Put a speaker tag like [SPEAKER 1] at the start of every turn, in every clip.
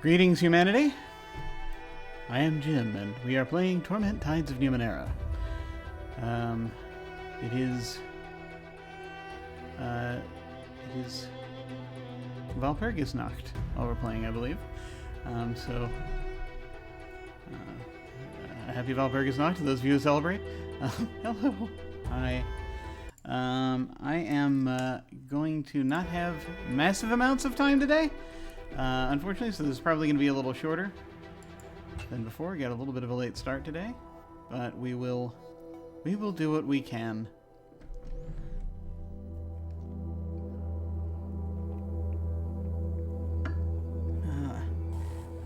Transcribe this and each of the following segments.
[SPEAKER 1] Greetings, humanity. I am Jim, and we are playing Torment Tides of Numenera. It is Walpurgisnacht while we're playing, I believe. Happy Walpurgisnacht to those of you who celebrate. Hello. Hi. I am going to not have massive amounts of time today, unfortunately, so this is probably going to be a little shorter than before. We got a little bit of a late start today, but we will do what we can.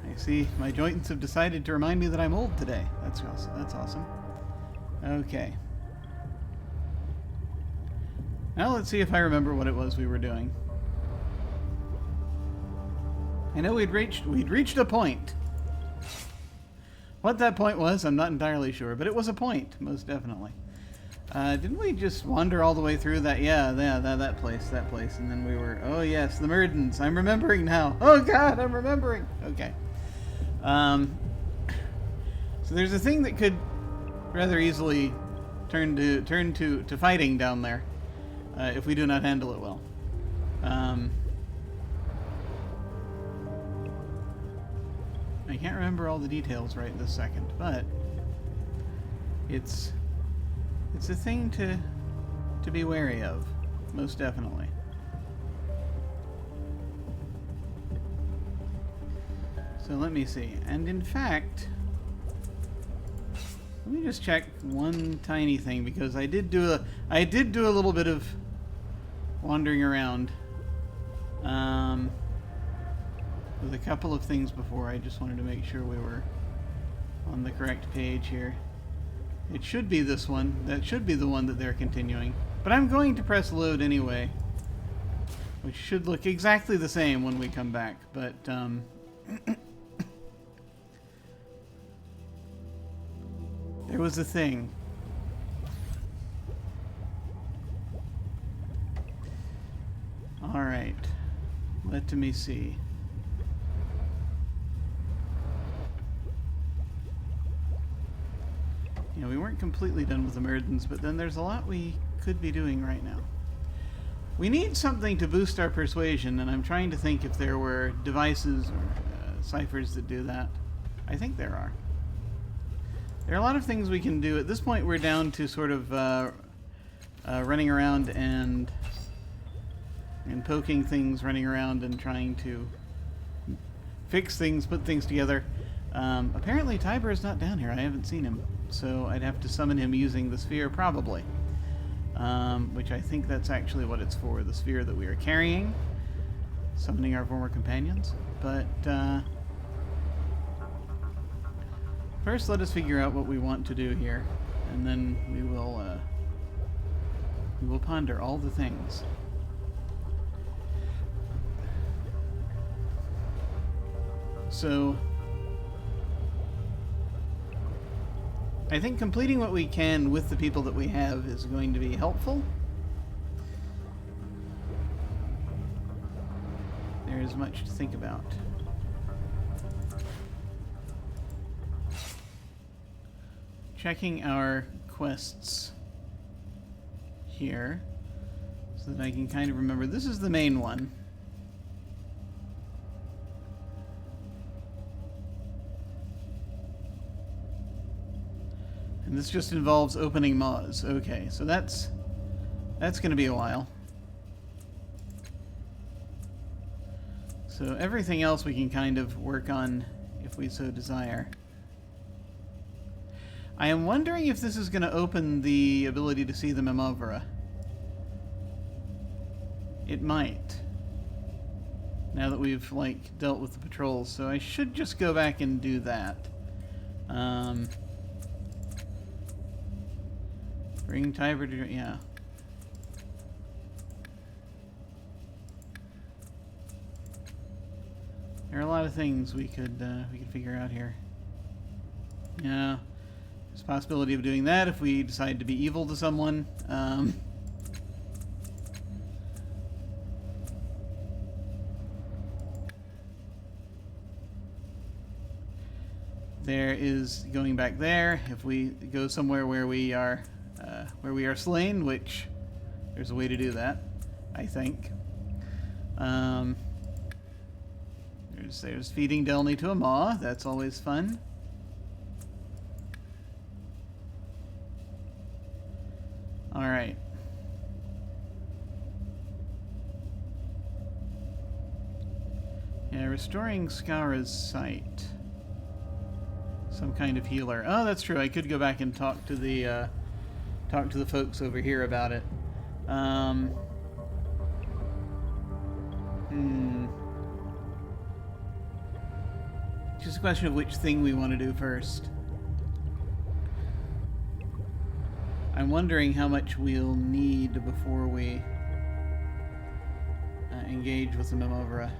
[SPEAKER 1] I see my joints have decided to remind me that I'm old today. That's awesome. Okay. Now let's see if I remember what it was we were doing. I know we'd reached a point. What that point was, I'm not entirely sure, but it was a point, most definitely. Didn't we just wander all the way through that? Yeah, that place, and then we were, oh yes, the Murdens. I'm remembering now. Oh god, I'm remembering. Okay. So there's a thing that could rather easily turn to fighting down there, if we do not handle it well. I can't remember all the details right this second, but it's a thing to be wary of, most definitely. So let me see. And in fact, let me just check one tiny thing, because I did do a little bit of wandering around with a couple of things before. I just wanted to make sure we were on the correct page here. It should be this one. That should be the one that they're continuing. But I'm going to press load anyway, which should look exactly the same when we come back. But there was a thing. All right. Let me see. Yeah, we weren't completely done with the Murdens, but then there's a lot we could be doing right now. We need something to boost our persuasion, and I'm trying to think if there were devices or ciphers that do that. I think there are. There are a lot of things we can do. At this point, we're down to sort of running around and poking things, running around and trying to fix things, put things together. Apparently, Tiber is not down here. I haven't seen him. So I'd have to summon him using the sphere, probably. Which I think that's actually what it's for, the sphere that we are carrying. Summoning our former companions. But first, let us figure out what we want to do here. And then we will ponder all the things. So I think completing what we can with the people that we have is going to be helpful. There is much to think about. Checking our quests here so that I can kind of remember. This is the main one. And this just involves opening maws. Okay, so that's going to be a while. So everything else we can kind of work on if we so desire. I am wondering if this is going to open the ability to see the Memavra. It might. Now that we've, like, dealt with the patrols. So I should just go back and do that. Bring Tiber to... yeah. There are a lot of things we could figure out here. Yeah. There's a possibility of doing that if we decide to be evil to someone. there is going back there. If we go somewhere where we are slain, which there's a way to do that, I think. There's feeding Delny to a maw. That's always fun. All right. Yeah, restoring Scoura's sight. Some kind of healer. Oh, that's true. I could go back and talk to the folks over here about it. Just a question of which thing we want to do first. I'm wondering how much we'll need before we engage with the Numenera.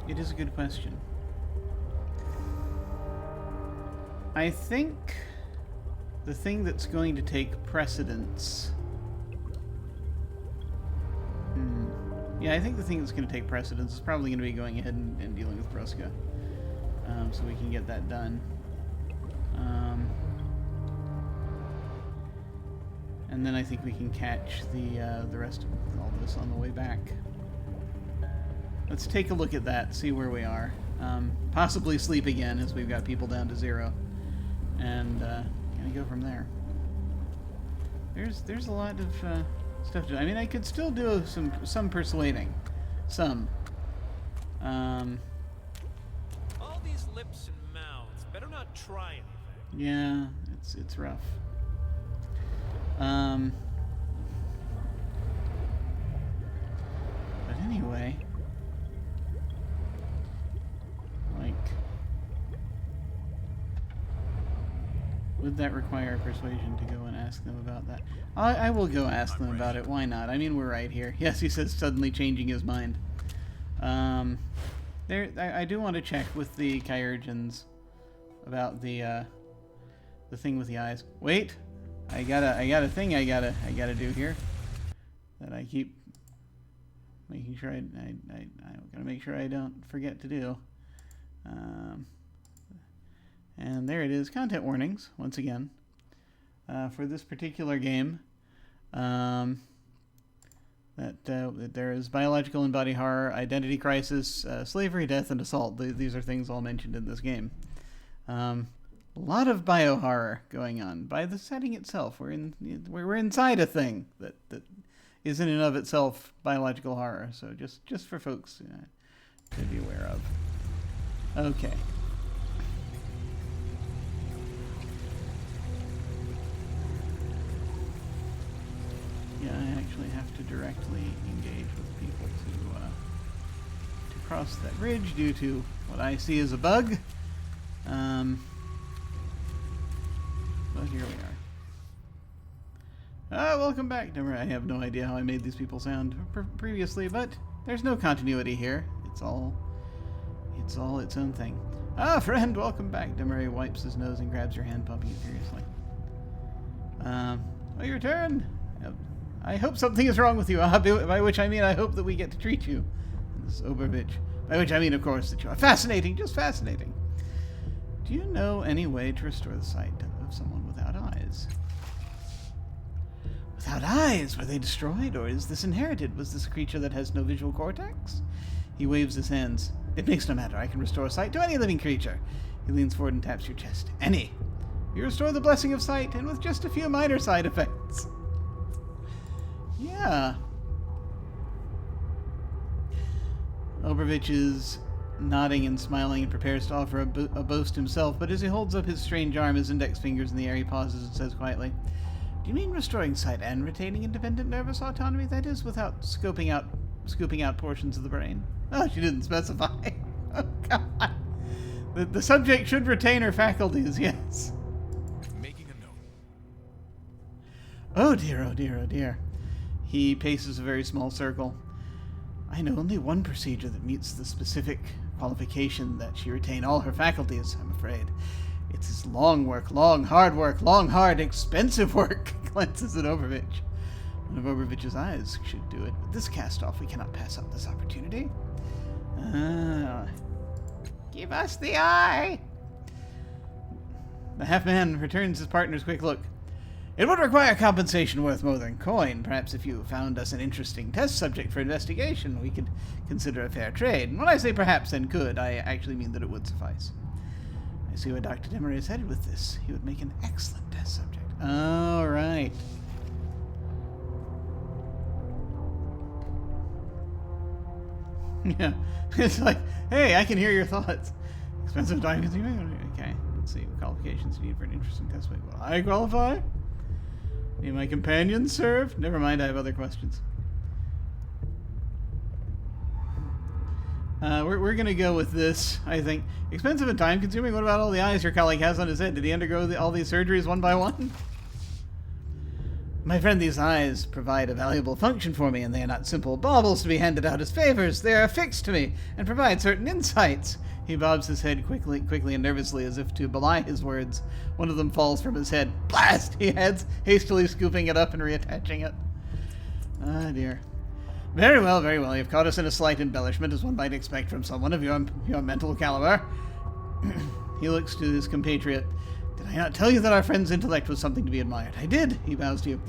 [SPEAKER 1] It is a good question. I think the thing that's going to take precedence... Yeah, I think the thing that's going to take precedence is probably going to be going ahead and dealing with Bruska. So we can get that done. And then I think we can catch the rest of all this on the way back. Let's take a look at that, see where we are. Possibly sleep again, as we've got people down to 0. And kind of go from there. There's a lot of stuff to do. I mean, I could still do some persuading. Some.
[SPEAKER 2] All these lips and mouths. Better not try anything.
[SPEAKER 1] Yeah, it's rough. But anyway, like, would that require persuasion to go and ask them about that? I will go ask them about it. Why not? I mean, we're right here. Yes, he says, suddenly changing his mind. I do want to check with the Kyurgens about the thing with the eyes. Wait, I got a thing I gotta do here that I keep making sure I gotta make sure I don't forget to do. And there it is, content warnings once again for this particular game. That there is biological and body horror, identity crisis, slavery, death, and assault. These are things all mentioned in this game. A lot of bio-horror going on by the setting itself. We're inside a thing that is in and of itself biological horror. So just for folks to be aware of. Okay. Yeah, I actually have to directly engage with people to cross that bridge due to what I see as a bug. But here we are. Welcome back, Numenera. I have no idea how I made these people sound previously, but there's no continuity here. It's all its own thing. Friend, welcome back. Numenera wipes his nose and grabs your hand, pumping it furiously. Your turn. I hope something is wrong with you, by which I mean I hope that we get to treat you. This Oberbitch. By which I mean, of course, that you are fascinating, just fascinating. Do you know any way to restore the sight of someone without eyes? Without eyes? Were they destroyed, or is this inherited? Was this a creature that has no visual cortex? He waves his hands. It makes no matter. I can restore sight to any living creature. He leans forward and taps your chest. Any. You restore the blessing of sight, and with just a few minor side effects. Yeah. Oberbitch is nodding and smiling and prepares to offer a boast himself, but as he holds up his strange arm, his index fingers in the air, he pauses and says quietly, "Do you mean restoring sight and retaining independent nervous autonomy? That is, without scooping out portions of the brain?" Oh, she didn't specify. Oh, God. The subject should retain her faculties, yes.
[SPEAKER 2] Making a note.
[SPEAKER 1] Oh dear, oh dear, oh dear. He paces a very small circle. I know only one procedure that meets the specific qualification that she retain all her faculties, I'm afraid. It is long work, long, hard, expensive work. Glances at Oberbitch. One of Oberbitch's eyes should do it. With this cast-off, we cannot pass up this opportunity. Give us the eye! The half-man returns his partner's quick look. It would require compensation worth more than coin. Perhaps if you found us an interesting test subject for investigation, we could consider a fair trade. And when I say perhaps and could, I actually mean that it would suffice. I see where Dr. Demery is headed with this. He would make an excellent test subject. All right. Yeah. It's like, hey, I can hear your thoughts. Expensive time consuming? Okay. Let's see. What qualifications you need for an interesting test subject? Will I qualify? Any of my companions serve? Never mind, I have other questions. We're going to go with this, I think. Expensive and time-consuming? What about all the eyes your colleague has on his head? Did he undergo all these surgeries one by one? My friend, these eyes provide a valuable function for me, and they are not simple baubles to be handed out as favors. They are affixed to me and provide certain insights. He bobs his head quickly and nervously, as if to belie his words. One of them falls from his head. Blast! He adds, hastily scooping it up and reattaching it. Ah, dear. Very well, very well. You've caught us in a slight embellishment, as one might expect from someone of your mental caliber. He looks to his compatriot. Did I not tell you that our friend's intellect was something to be admired? I did, he bows to you.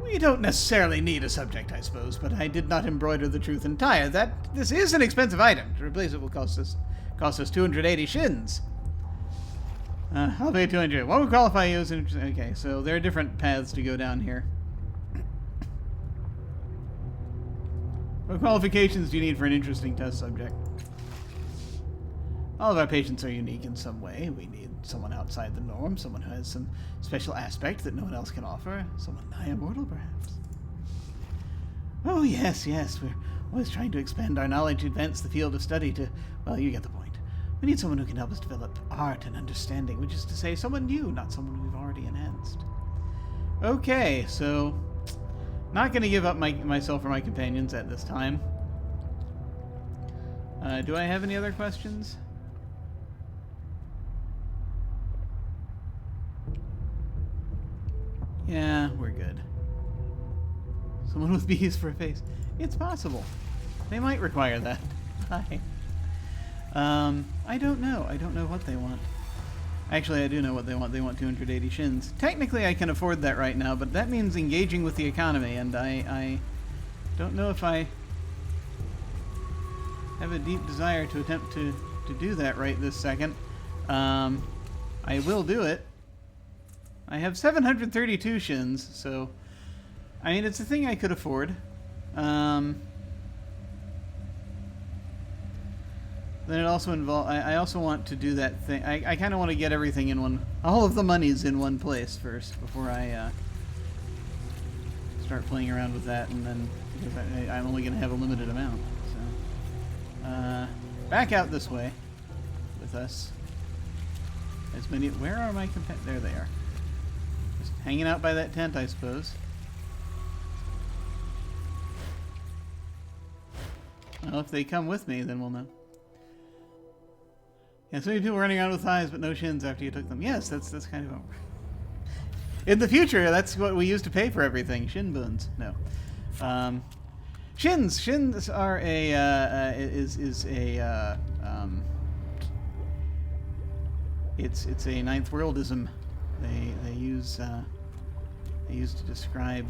[SPEAKER 1] We don't necessarily need a subject, I suppose, but I did not embroider the truth entire. This is an expensive item. To replace it will cost us 280 shins. I'll pay 200. What would qualify you as an interesting... Okay, so there are different paths to go down here. What qualifications do you need for an interesting test subject? All of our patients are unique in some way. We need someone outside the norm, someone who has some special aspect that no one else can offer, someone nigh immortal, perhaps. Oh, yes, we're always trying to expand our knowledge, advance the field of study to... Well, you get the point. We need someone who can help us develop art and understanding, which is to say someone new, not someone we've already enhanced. Okay, so... Not going to give up myself or my companions at this time. Do I have any other questions? Yeah, we're good. Someone with bees for a face. It's possible. They might require that. Hi. I don't know. I don't know what they want. Actually, I do know what they want. They want 280 shins. Technically, I can afford that right now, but that means engaging with the economy, and I don't know if I have a deep desire to attempt to do that right this second. I will do it. I have 732 shins, so... I mean, it's a thing I could afford. Then it also involves... I also want to do that thing. I kind of want to get everything in one... All of the monies in one place first, before I start playing around with that, and then... Because I'm only going to have a limited amount, so... back out this way with us. As many... Where are my companions? There they are. Just hanging out by that tent, I suppose. Well, if they come with me, then we'll know. Yeah, so many people running around with thighs but no shins after you took them. Yes, that's kind of... In the future, that's what we use to pay for everything. Shin bones. No. Shins. Shins are a... It's a Ninth Worldism. They use to describe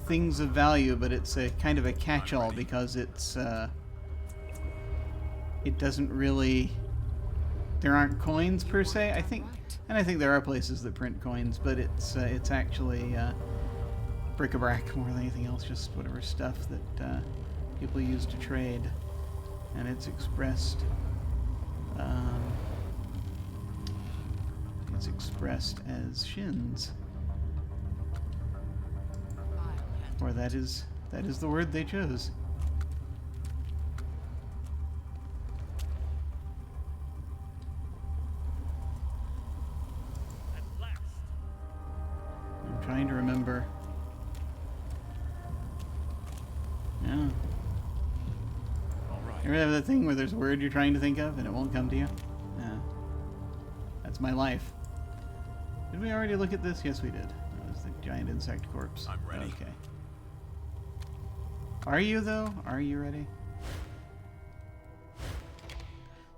[SPEAKER 1] things of value, but it's a kind of a catch-all because it's it doesn't really... There aren't coins per se, I think, and I think there are places that print coins, but it's actually bric-a-brac more than anything else, just whatever stuff that people use to trade, and it's expressed as shins, or that is the word they chose. Trying to remember. Yeah.
[SPEAKER 2] All right.
[SPEAKER 1] You ever have that thing where there's a word you're trying to think of and it won't come to you? Yeah. That's my life. Did we already look at this? Yes, we did. That was the giant insect corpse.
[SPEAKER 2] I'm ready.
[SPEAKER 1] Okay. Are you, though? Are you ready?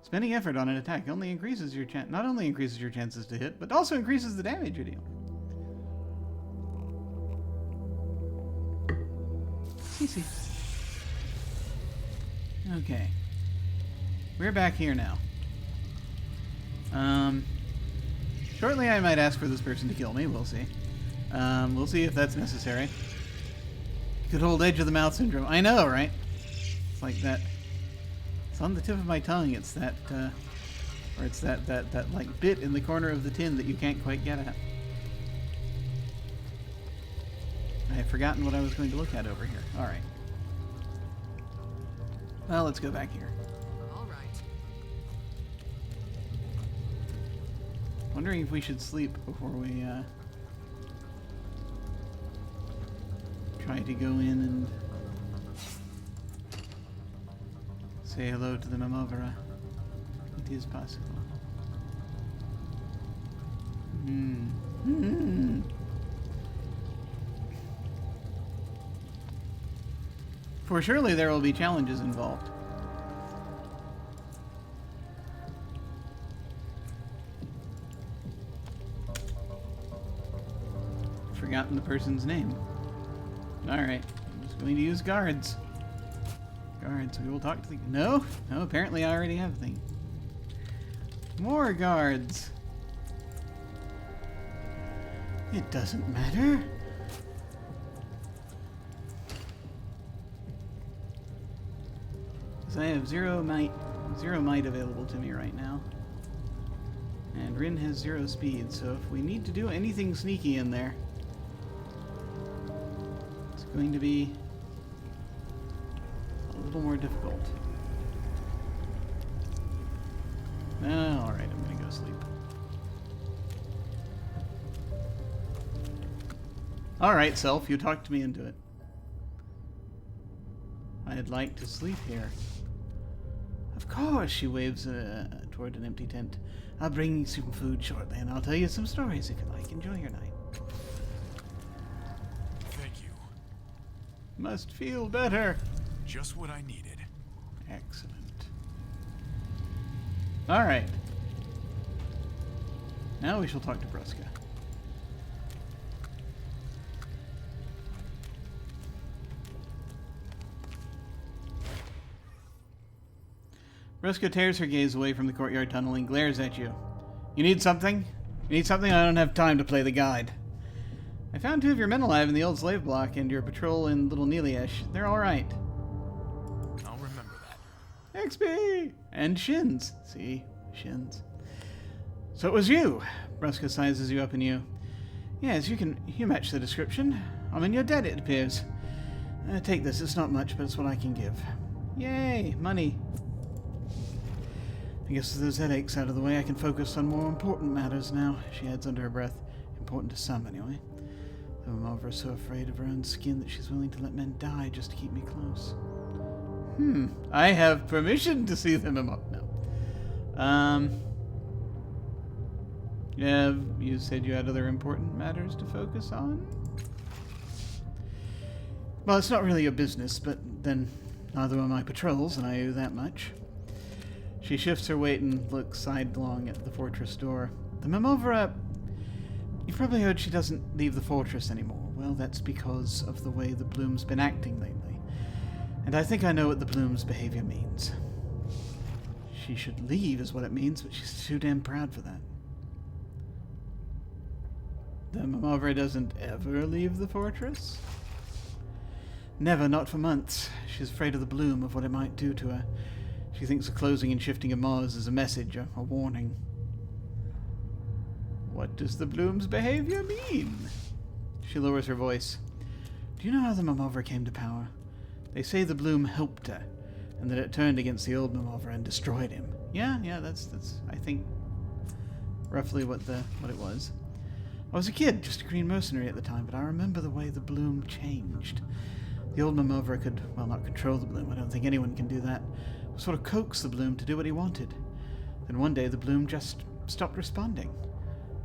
[SPEAKER 1] Spending effort on an attack only increases your not only increases your chances to hit, but also increases the damage you deal. Easy. Okay. We're back here now. Shortly I might ask for this person to kill me. We'll see. We'll see if that's necessary. Good old edge of the mouth syndrome. I know, right? It's like that. It's on the tip of my tongue. It's that, or it's that like bit in the corner of the tin that you can't quite get at. I have forgotten what I was going to look at over here. All right. Well, let's go back here.
[SPEAKER 3] All right.
[SPEAKER 1] Wondering if we should sleep before we try to go in and say hello to the Memovera. It is possible. For surely there will be challenges involved. Forgotten the person's name. Alright, I'm just going to use guards. Guards, we will talk to the... No? No, apparently I already have a thing. More guards. It doesn't matter. Because I have zero might available to me right now. And Rin has 0 speed, so if we need to do anything sneaky in there, it's going to be a little more difficult. Alright, I'm going to go sleep. Alright, self, you talked me into it. I'd like to sleep here. Of course, she waves toward an empty tent. I'll bring you some food shortly, and I'll tell you some stories if you like. Enjoy your night.
[SPEAKER 2] Thank you.
[SPEAKER 1] Must feel better.
[SPEAKER 2] Just what I needed.
[SPEAKER 1] Excellent. Alright. Now we shall talk to Bruska. Bruska tears her gaze away from the courtyard tunnel and glares at you. You need something? You need something? I don't have time to play the guide. I found 2 of your men alive in the old slave block and your patrol in Little Neeliesh. They're alright.
[SPEAKER 2] I'll remember that.
[SPEAKER 1] XP! And shins. See? Shins. So it was you. Bruska sizes you up and you. Yes, you match the description. I'm in your debt, it appears. Take this. It's not much, but it's what I can give. Yay! Money. I guess with those headaches out of the way, I can focus on more important matters now, she adds under her breath. Important to some, anyway. The Memovera is so afraid of her own skin that she's willing to let men die just to keep me close. I have permission to see the Memovera. No. Yeah, you said you had other important matters to focus on? Well, it's not really your business, but then neither are my patrols, and I owe that much. She shifts her weight and looks sidelong at the fortress door. The Memovera... You've probably heard she doesn't leave the fortress anymore. Well, that's because of the way the Bloom's been acting lately. And I think I know what the Bloom's behavior means. She should leave is what it means, but she's too damn proud for that. The Memovera doesn't ever leave the fortress? Never, not for months. She's afraid of the Bloom, of what it might do to her. She thinks the closing and shifting of Mars is a message, a warning. What does the Bloom's behavior mean? She lowers her voice. Do you know how the Memovera came to power? They say the Bloom helped her, and that it turned against the old Memovera and destroyed him. Yeah, that's I think roughly what it was. I was a kid, just a green mercenary at the time, but I remember the way the Bloom changed. The old Memovera could, well, not control the Bloom. I don't think anyone can do that. Sort of coax the Bloom to do what he wanted. Then one day the Bloom just stopped responding.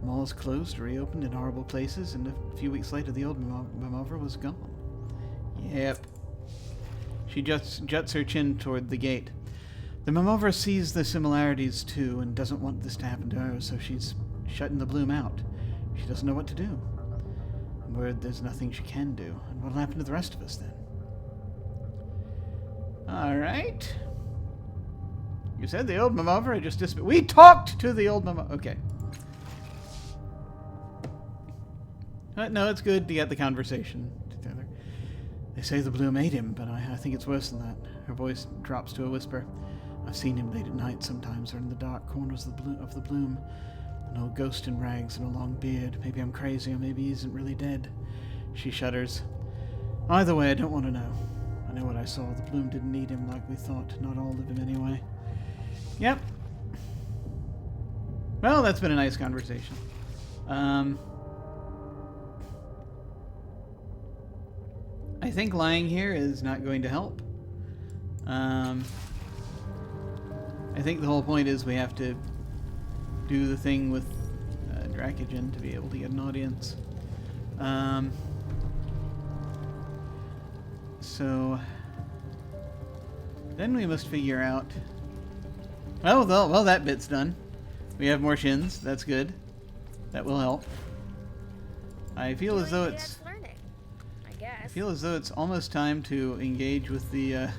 [SPEAKER 1] Malls closed, reopened in horrible places, and a few weeks later the old Memovera was gone. Yep. She just juts her chin toward the gate. The Mamova sees the similarities too and doesn't want this to happen to her, so she's shutting the bloom out. She doesn't know what to do. I'm worried there's nothing she can do. And what'll happen to the rest of us then? Alright. You said the old Mamova, I just disappeared. We talked to the old Mamova. Okay. No, it's good to get the conversation together. They say the bloom ate him, but I think it's worse than that. Her voice drops to a whisper. I've seen him late at night sometimes, or in the dark corners of the bloom. An old ghost in rags and a long beard. Maybe I'm crazy, or maybe he isn't really dead. She shudders. Either way, I don't want to know. I know what I saw. The bloom didn't need him like we thought. Not all of him, anyway. Yep. Well, that's been a nice conversation. I think lying here is not going to help. I think the whole point is we have to do the thing with Dracogen to be able to get an audience. So then we must figure out... Oh, well, that bit's done. We have more shins. That's good. That will help. I feel as though it's... I feel as though it's almost time to engage with the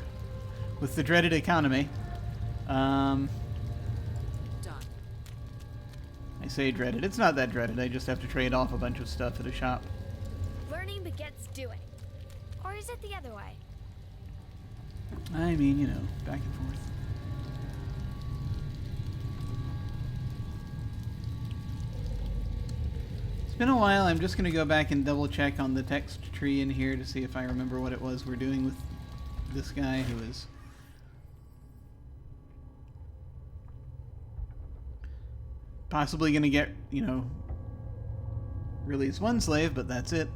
[SPEAKER 1] dreaded economy.
[SPEAKER 3] Done.
[SPEAKER 1] I say dreaded. It's not that dreaded. I just have to trade off a bunch of stuff at a shop.
[SPEAKER 4] Learning begets doing. Or is it the other way?
[SPEAKER 1] I mean, you know, back and forth. It's been a while. I'm just going to go back and double check on the text tree in here to see if I remember what it was we're doing with this guy who is possibly going to get, you know, release one slave, but that's it.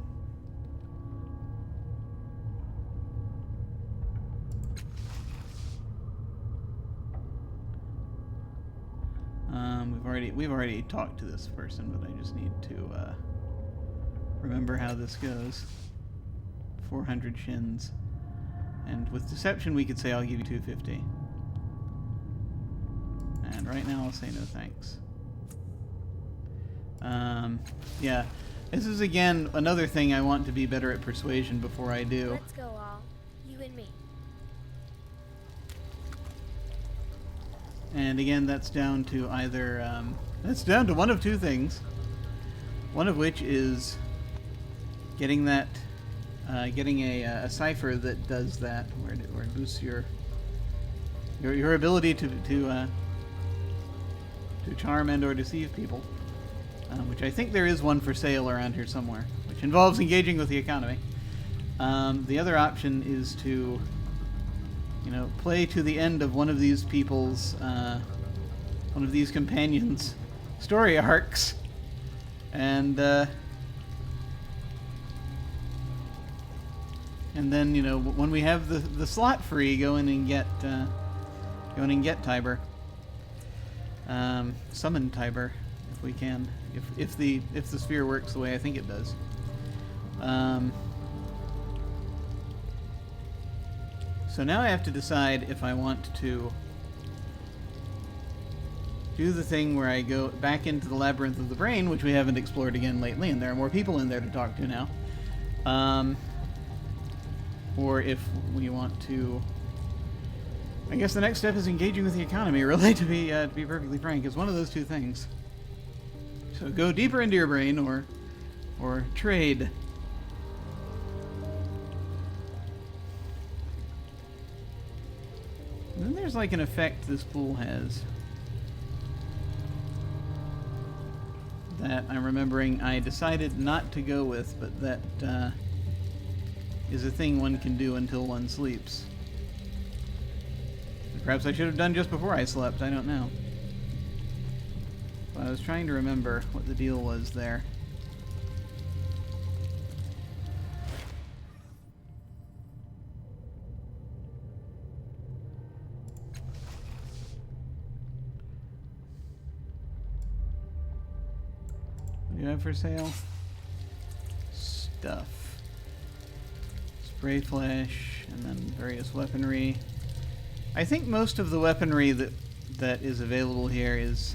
[SPEAKER 1] We've already talked to this person, but I just need to remember how this goes. 400 shins. And with deception we could say I'll give you 250. And right now I'll say no thanks. Yeah. This is again another thing I want to be better at persuasion before I do.
[SPEAKER 4] Let's go all. You and me.
[SPEAKER 1] And again, that's down to either, that's down to one of two things. One of which is getting that, getting a cipher that does that, where it boosts your ability to charm and or deceive people. Which I think there is one for sale around here somewhere, which involves engaging with the economy. The other option is to, you know, play to the end of one of these people's, one of these companions' story arcs, and then, you know, when we have the slot free, go in and get Tiber, summon Tiber if we can, if the sphere works the way I think it does. So now I have to decide if I want to do the thing where I go back into the labyrinth of the brain, which we haven't explored again lately, and there are more people in there to talk to now. Or if we want to... I guess the next step is engaging with the economy, really, to be perfectly frank. It's one of those two things. So go deeper into your brain, or trade. And then there's like an effect this pool has that I'm remembering I decided not to go with, but that is a thing one can do until one sleeps. Perhaps I should have done just before I slept, I don't know. But I was trying to remember what the deal was there. What do you have for sale? Stuff. Spray flesh, and then various weaponry. I think most of the weaponry that is available here is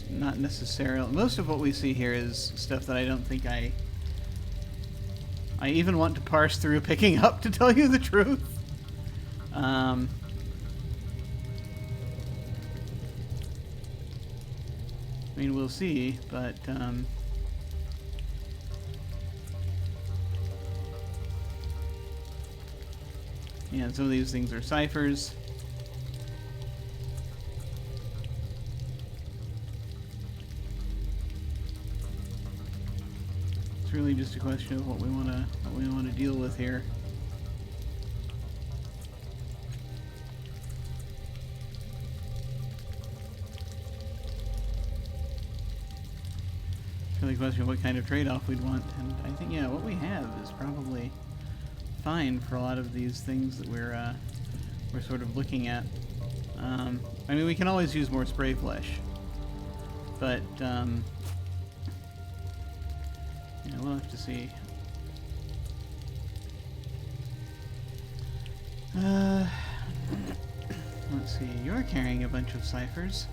[SPEAKER 1] not necessarily... Most of what we see here is stuff that I don't think I even want to parse through picking up, to tell you the truth. I mean, we'll see, but yeah, some of these things are ciphers. It's really just a question of what we want to deal with here. It's really a question of what kind of trade-off we'd want, and I think, yeah, what we have is probably fine for a lot of these things that we're sort of looking at. I mean, we can always use more spray flesh, but yeah, we'll have to see. Let's see. You're carrying a bunch of ciphers.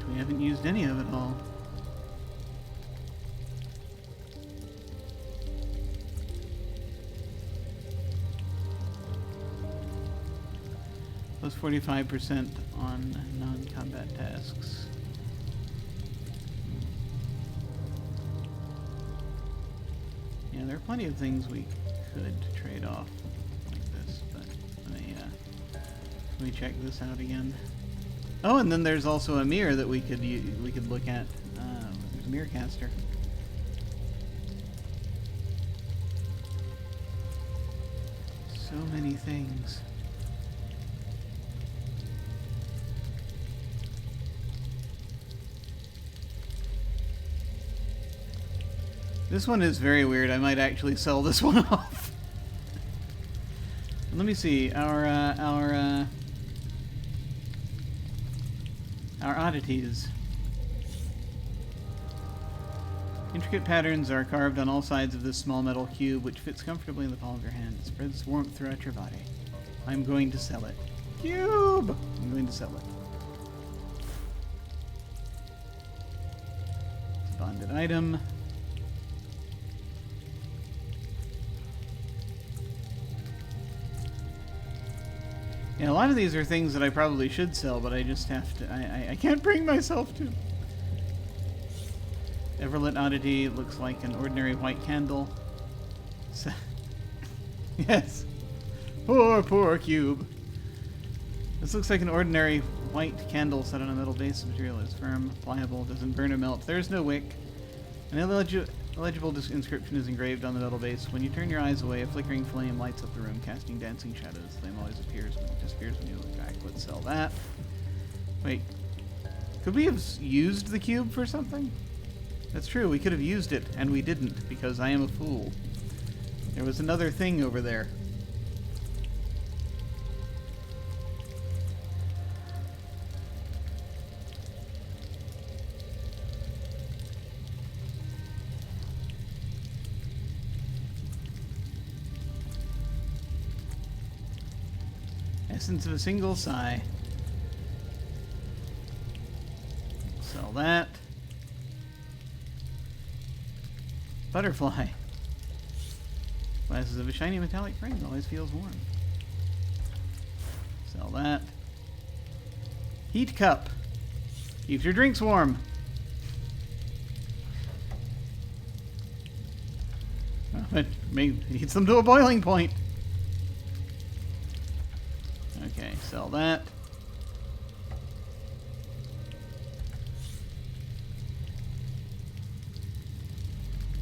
[SPEAKER 1] We haven't used any of it all. Plus 45% on non-combat tasks. Yeah, there are plenty of things we could trade off like this, but let me check this out again. Oh, and then there's also a mirror that we could look at. There's a mirror caster. So many things. This one is very weird. I might actually sell this one off. Let me see. Our oddities. Intricate patterns are carved on all sides of this small metal cube, which fits comfortably in the palm of your hand. It spreads warmth throughout your body. I'm going to sell it. Cube! I'm going to sell it. It's a bonded item. Yeah, a lot of these are things that I probably should sell, but I just have to... I can't bring myself to. Everlit oddity looks like an ordinary white candle. So, yes. Poor cube. This looks like an ordinary white candle set on a metal base. The material is firm, pliable, doesn't burn or melt. There's no wick. An illegible inscription is engraved on the metal base. When you turn your eyes away, a flickering flame lights up the room, casting dancing shadows. The flame always disappears when you look back. Let's sell that. Wait. Could we have used the cube for something? That's true, we could have used it, and we didn't, because I am a fool. There was another thing over there. Essence of a single sigh. Sell that. Butterfly. Glasses of a shiny metallic frame. Always feels warm. Sell that. Heat cup. Keeps your drinks warm. It heats them to a boiling point. Okay, sell that.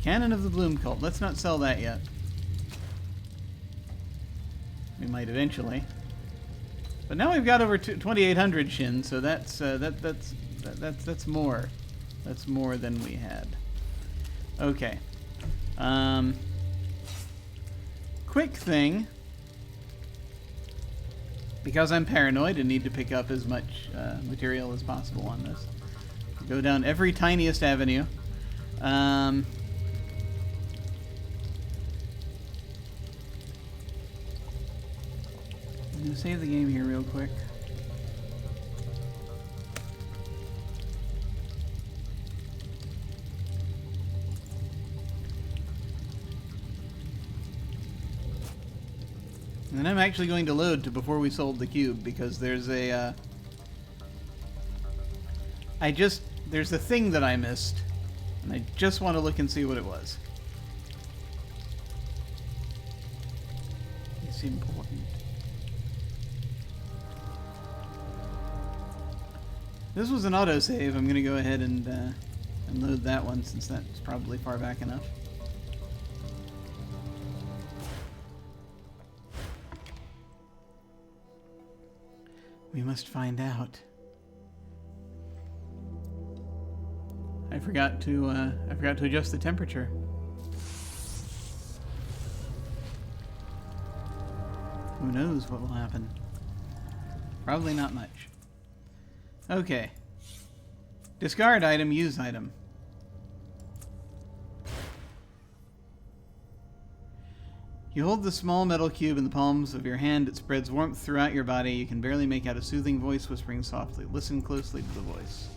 [SPEAKER 1] Cannon of the Bloom Cult. Let's not sell that yet. We might eventually. But now we've got over 2,800 Shin, so that's more. That's more than we had. Okay. Quick thing. Because I'm paranoid and need to pick up as much material as possible on this. Go down every tiniest avenue. I'm going to save the game here real quick. And then I'm actually going to load to before we sold the cube, because there's a there's a thing that I missed, and I just want to look and see what it was. It's important. This was an autosave. I'm going to go ahead and load that one, since that's probably far back enough. We must find out. I forgot to adjust the temperature. Who knows what will happen? Probably not much. Okay. Discard item, use item. You hold the small metal cube in the palms of your hand. It spreads warmth throughout your body. You can barely make out a soothing voice whispering softly. Listen closely to the voice.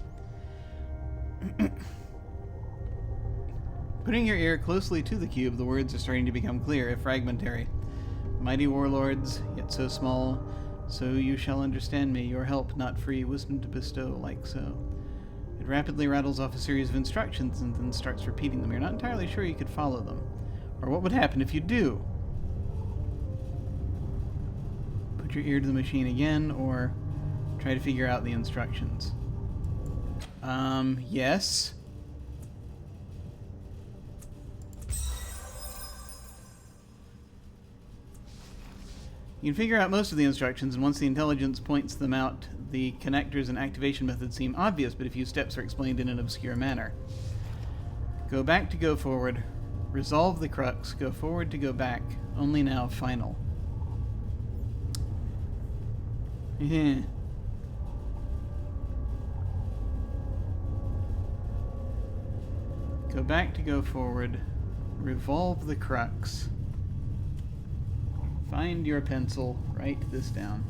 [SPEAKER 1] Putting your ear closely to the cube, the words are starting to become clear, if fragmentary. Mighty warlords, yet so small, so you shall understand me. Your help, not free, wisdom to bestow, like so. It rapidly rattles off a series of instructions and then starts repeating them. You're not entirely sure you could follow them. Or what would happen if you do? Put your ear to the machine again, or try to figure out the instructions. Yes. You can figure out most of the instructions, and once the intelligence points them out, the connectors and activation methods seem obvious, but a few steps are explained in an obscure manner. Go back to go forward. Resolve the crux. Go forward to go back. Only now, final. Go back to go forward. Revolve the crux. Find your pencil. Write this down.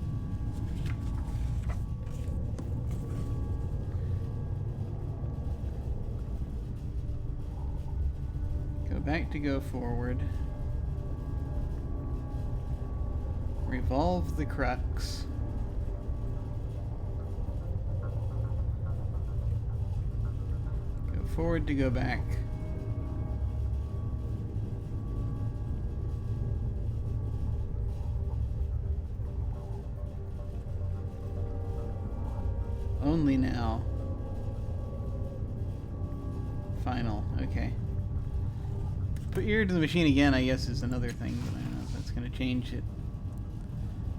[SPEAKER 1] Go back to go forward. Revolve the crux. Go forward to go back. Only now. Final. Okay. Put your ear to the machine again, I guess, is another thing, but I don't know if that's going to change it.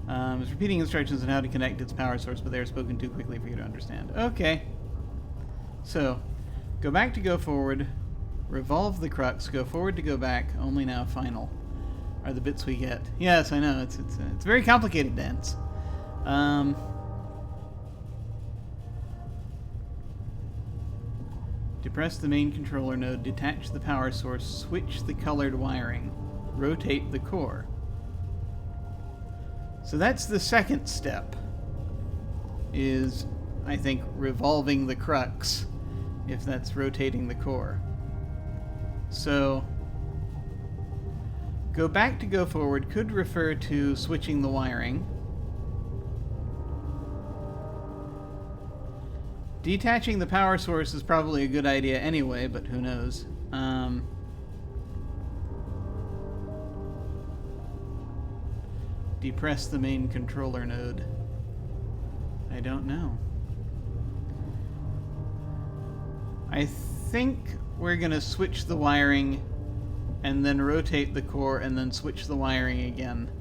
[SPEAKER 1] It's repeating instructions on how to connect its power source, but they are spoken too quickly for you to understand. Okay. So, go back to go forward, revolve the crux, go forward to go back, only now, final, are the bits we get. Yes, I know, it's a very complicated dance. Depress the main controller node, detach the power source, switch the colored wiring, rotate the core. So that's the second step, is, I think, revolving the crux, if that's rotating the core. So, go back to go forward could refer to switching the wiring. Detaching the power source is probably a good idea anyway, but who knows. Depress the main controller node. I don't know. I think we're going to switch the wiring and then rotate the core and then switch the wiring again.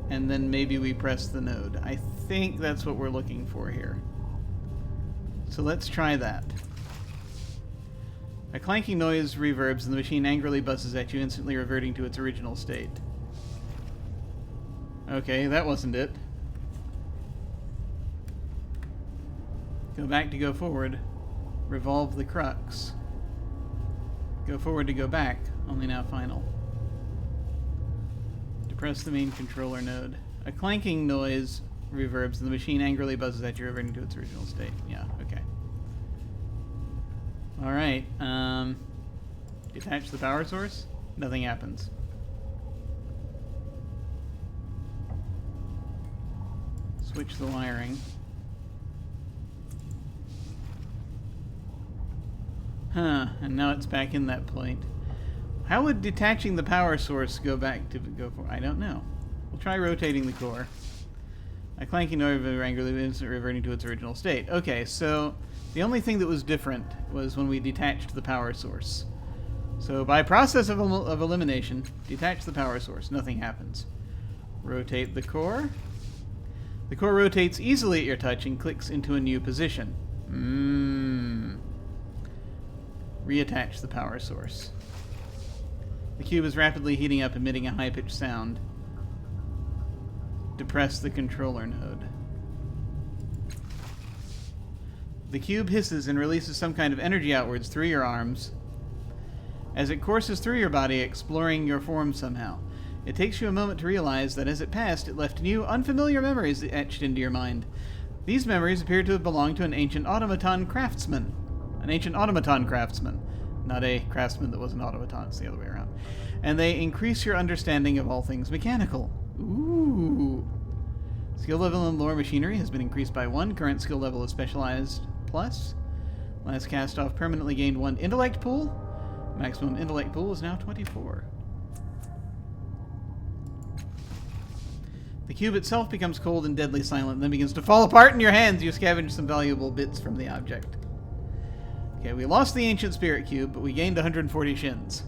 [SPEAKER 1] And then maybe we press the node. I think that's what we're looking for here. So let's try that. A clanking noise reverbs and the machine angrily buzzes at you, instantly reverting to its original state. Okay, that wasn't it. Go back to go forward. Revolve the crux. Go forward to go back, only now final. Depress the main controller node. A clanking noise reverbs and the machine angrily buzzes at you, reverting to its original state. Yeah, okay. Alright, detach the power source. Nothing happens. Switch the wiring. Huh, and now it's back in that point. How would detaching the power source go back to go for? I don't know. We'll try rotating the core. A clanking noise angrily reverting to its original state. Okay, so the only thing that was different was when we detached the power source. So by process of elimination, detach the power source. Nothing happens. Rotate the core. The core rotates easily at your touch and clicks into a new position. Reattach the power source. The cube is rapidly heating up, emitting a high-pitched sound. Depress the controller node. The cube hisses and releases some kind of energy outwards through your arms as it courses through your body, exploring your form somehow. It takes you a moment to realize that as it passed, it left new, unfamiliar memories etched into your mind. These memories appear to have belonged to an ancient automaton craftsman. An ancient automaton craftsman. Not a craftsman that was an automaton, it's the other way around. And they increase your understanding of all things mechanical. Ooh. Skill level in lore machinery has been increased by 1. Current skill level is specialized plus. Last Castoff permanently gained 1 intellect pool. Maximum intellect pool is now 24. The cube itself becomes cold and deadly silent, and then begins to fall apart in your hands. You scavenge some valuable bits from the object. Okay, we lost the ancient spirit cube, but we gained 140 shins.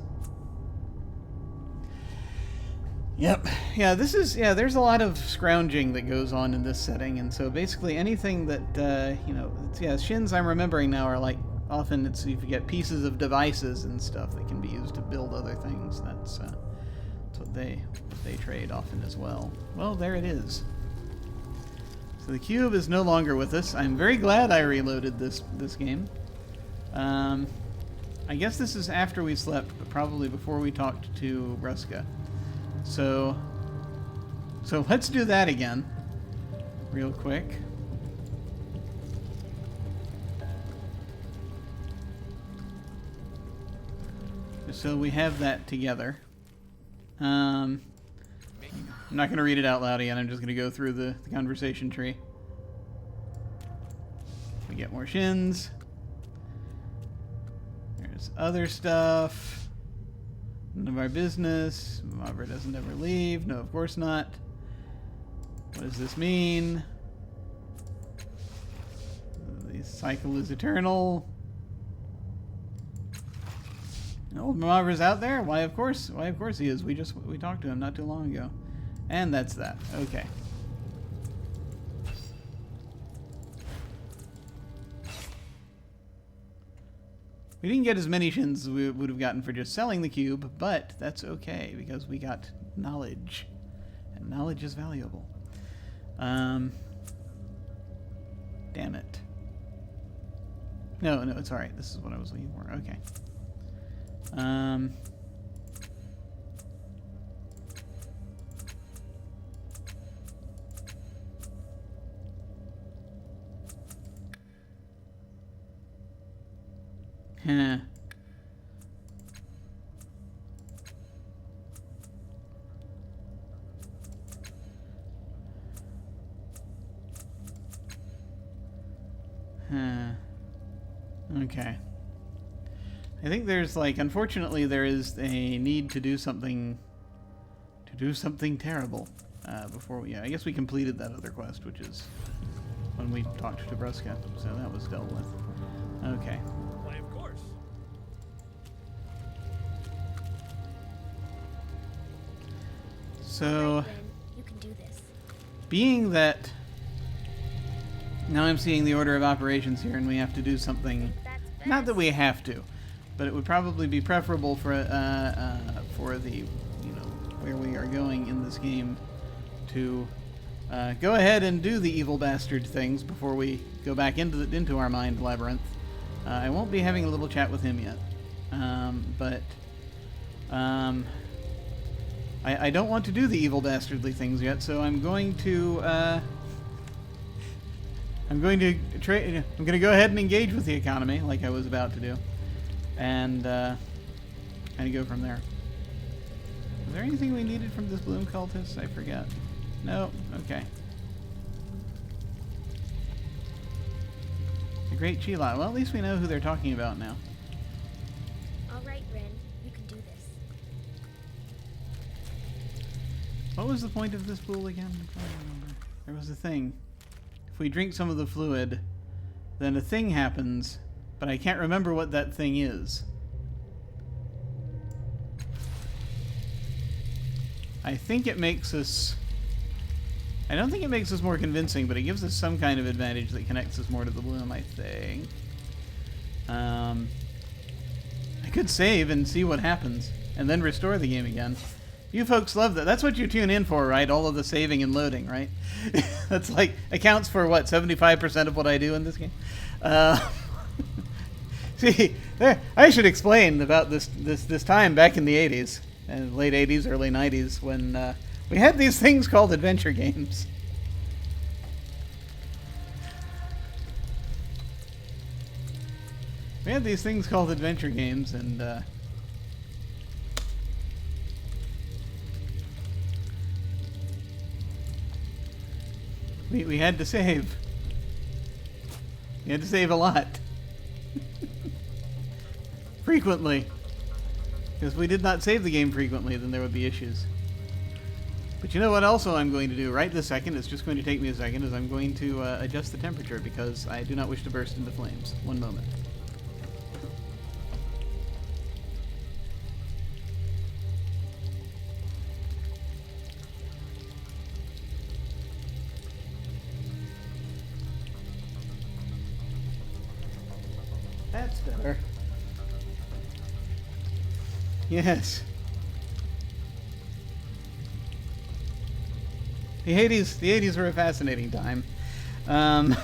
[SPEAKER 1] Yep. Yeah, there's a lot of scrounging that goes on in this setting, and so basically anything that, shins I'm remembering now are like, often it's if you get pieces of devices and stuff that can be used to build other things. That's what they trade often as well. Well, there it is. So the cube is no longer with us. I'm very glad I reloaded this game. I guess this is after we slept, but probably before we talked to Bruska. So let's do that again, real quick. So we have that together. I'm not going to read it out loud again. I'm just going to go through the conversation tree. We get more shins. There's other stuff. None of our business. Mavra doesn't ever leave. No, of course not. What does this mean? The cycle is eternal. Old Mavra's out there? Why, of course he is. We talked to him not too long ago. And that's that. Okay. We didn't get as many shins as we would have gotten for just selling the cube, but that's okay, because we got knowledge. And knowledge is valuable. Damn it. No, it's alright. This is what I was looking for. Okay. Huh. Okay. I think there's unfortunately there is a need to do something terrible before we, I guess we completed that other quest, which is when we talked to Bruska, so that was dealt with. Okay.
[SPEAKER 2] Why, of course.
[SPEAKER 1] So,
[SPEAKER 4] Right, then. You can do this.
[SPEAKER 1] being that now I'm seeing the order of operations here, and we have to do something.
[SPEAKER 4] That's
[SPEAKER 1] Not that
[SPEAKER 4] best.
[SPEAKER 1] we have to, but it would probably be preferable for the where we are going in this game to go ahead and do the evil bastard things before we go back into our mind labyrinth. I won't be having a little chat with him yet, but I don't want to do the evil bastardly things yet, so I'm going to go ahead and engage with the economy like I was about to do, and kind of go from there. Was there anything we needed from this bloom cultist? I forget. No? Okay. The Great Chila. Well, at least we know who they're talking about now.
[SPEAKER 4] Alright, Rin. You can do this.
[SPEAKER 1] What was the point of this pool again? I can't remember. There was a thing. If we drink some of the fluid, then a thing happens, but I can't remember what that thing is. I think it makes us... I don't think it makes us more convincing, but it gives us some kind of advantage that connects us more to the bloom, I think. I could save and see what happens, and then restore the game again. You folks love that. That's what you tune in for, right? All of the saving and loading, right? That's like, accounts for what, 75% of what I do in this game? See, there, I should explain about this time back in the 80s. Late 80s, early 90s, when we had these things called adventure games. We had these things called adventure games, and we had to save. We had to save a lot. Frequently. Because if we did not save the game frequently, then there would be issues. But you know what also I'm going to do right this second, it's just going to take me a second, is I'm going to adjust the temperature because I do not wish to burst into flames. One moment. That's better. Yes. The 80s were a fascinating time. And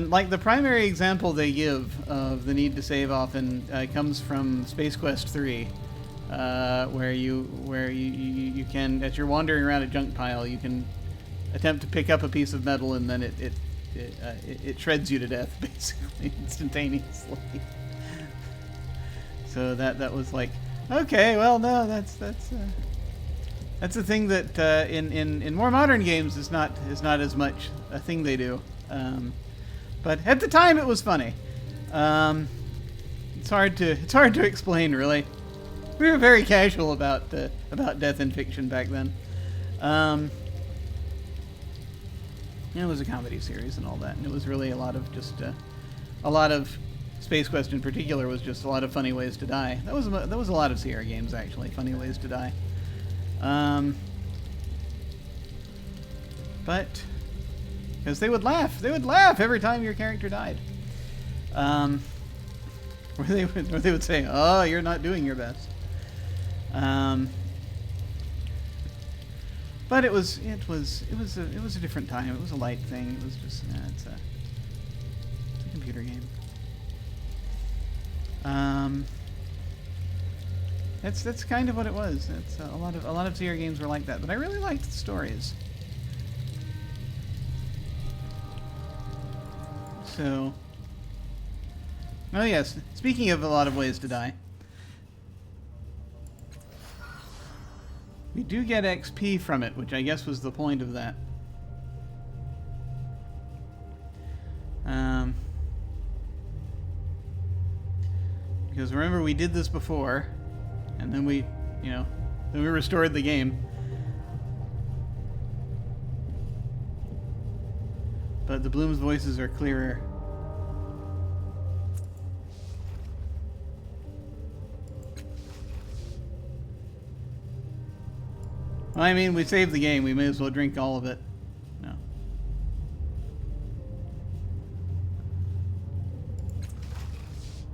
[SPEAKER 1] like the primary example they give of the need to save often comes from Space Quest 3, where you can, as you're wandering around a junk pile, you can attempt to pick up a piece of metal and then it shreds you to death, basically, instantaneously. So that was like, okay, well, no, that's a thing that in more modern games is not as much a thing they do. But at the time, it was funny. It's hard to explain, really. We were very casual about death in fiction back then. It was a comedy series and all that, and it was really a lot of just a lot of Space Quest in particular was just a lot of funny ways to die. That was a lot of Sierra games actually, funny ways to die. But because they would laugh every time your character died. Or they would say, "Oh, you're not doing your best." But it was a different time. It was a light thing. It was just it's a computer game. That's kind of what it was. It's a lot of Sierra games were like that. But I really liked the stories. So, oh yes. Speaking of a lot of ways to die. We do get XP from it, which I guess was the point of that. Because remember, we did this before, and then we restored the game. But the Bloom's voices are clearer. Well, I mean, we saved the game. We may as well drink all of it. No.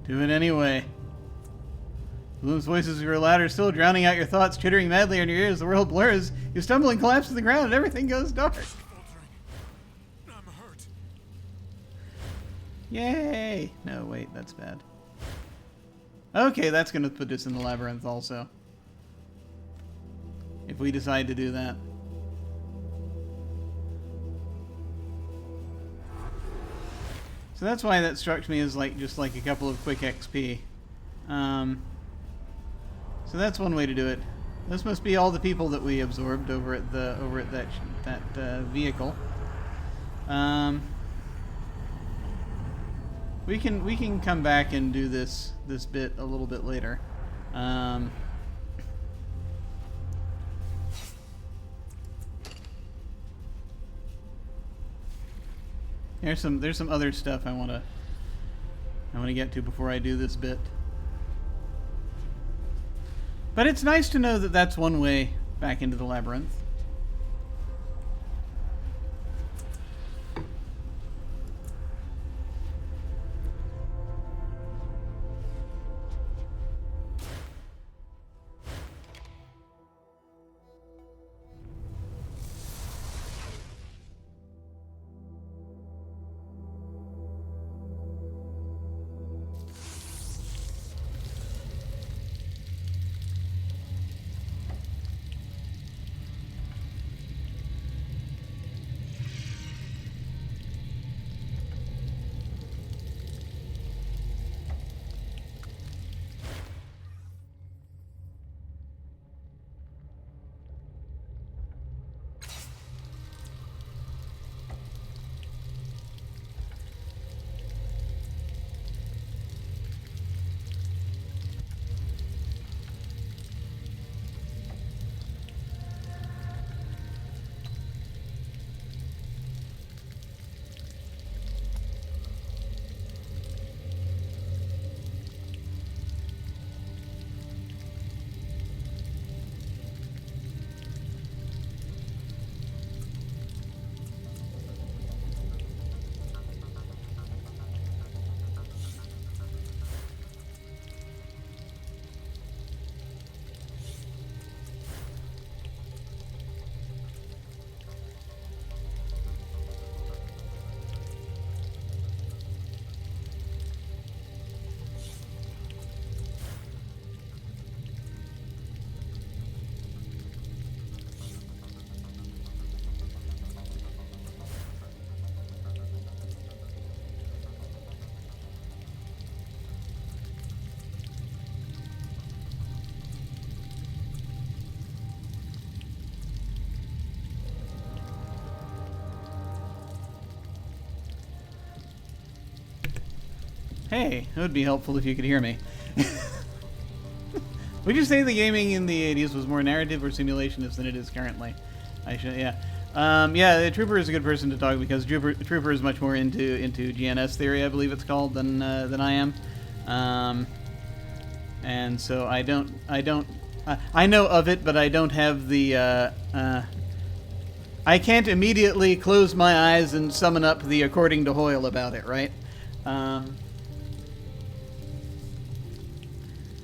[SPEAKER 1] Do it anyway. Those voices grow louder, still drowning out your thoughts, chittering madly in your ears. The world blurs. You stumble and collapse to the ground, and everything goes dark.
[SPEAKER 2] Faltering. I'm hurt.
[SPEAKER 1] Yay! No, wait, that's bad. Okay, that's going to put us in the labyrinth also. If we decide to do that. So that's why that struck me as like just like a couple of quick XP. So that's one way to do it. This must be all the people that we absorbed over at that vehicle. We can come back and do this bit a little bit later. There's some other stuff I want to get to before I do this bit. But it's nice to know that that's one way back into the labyrinth. Hey, it would be helpful if you could hear me. Would you say the gaming in the 80s was more narrative or simulationist than it is currently? Yeah. Yeah, the Trooper is a good person to talk because Trooper is much more into GNS theory, I believe it's called, than I am. And so I know of it, but I don't have the I can't immediately close my eyes and summon up the according to Hoyle about it, right?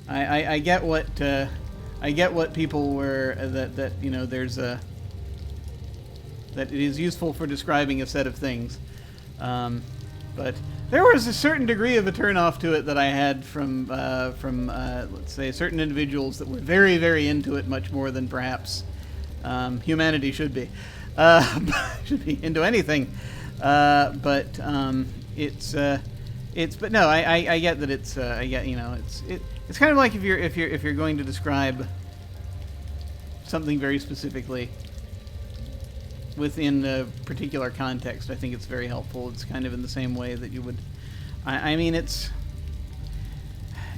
[SPEAKER 1] I get what people were that you know there's a that it is useful for describing a set of things, but there was a certain degree of a turnoff to it that I had from let's say certain individuals that were very, very into it, much more than perhaps humanity should be into anything, but but no, I get that it's I get, you know, it's kind of like if you're going to describe something very specifically within a particular context. I think it's very helpful. It's kind of in the same way that you would. I mean, it's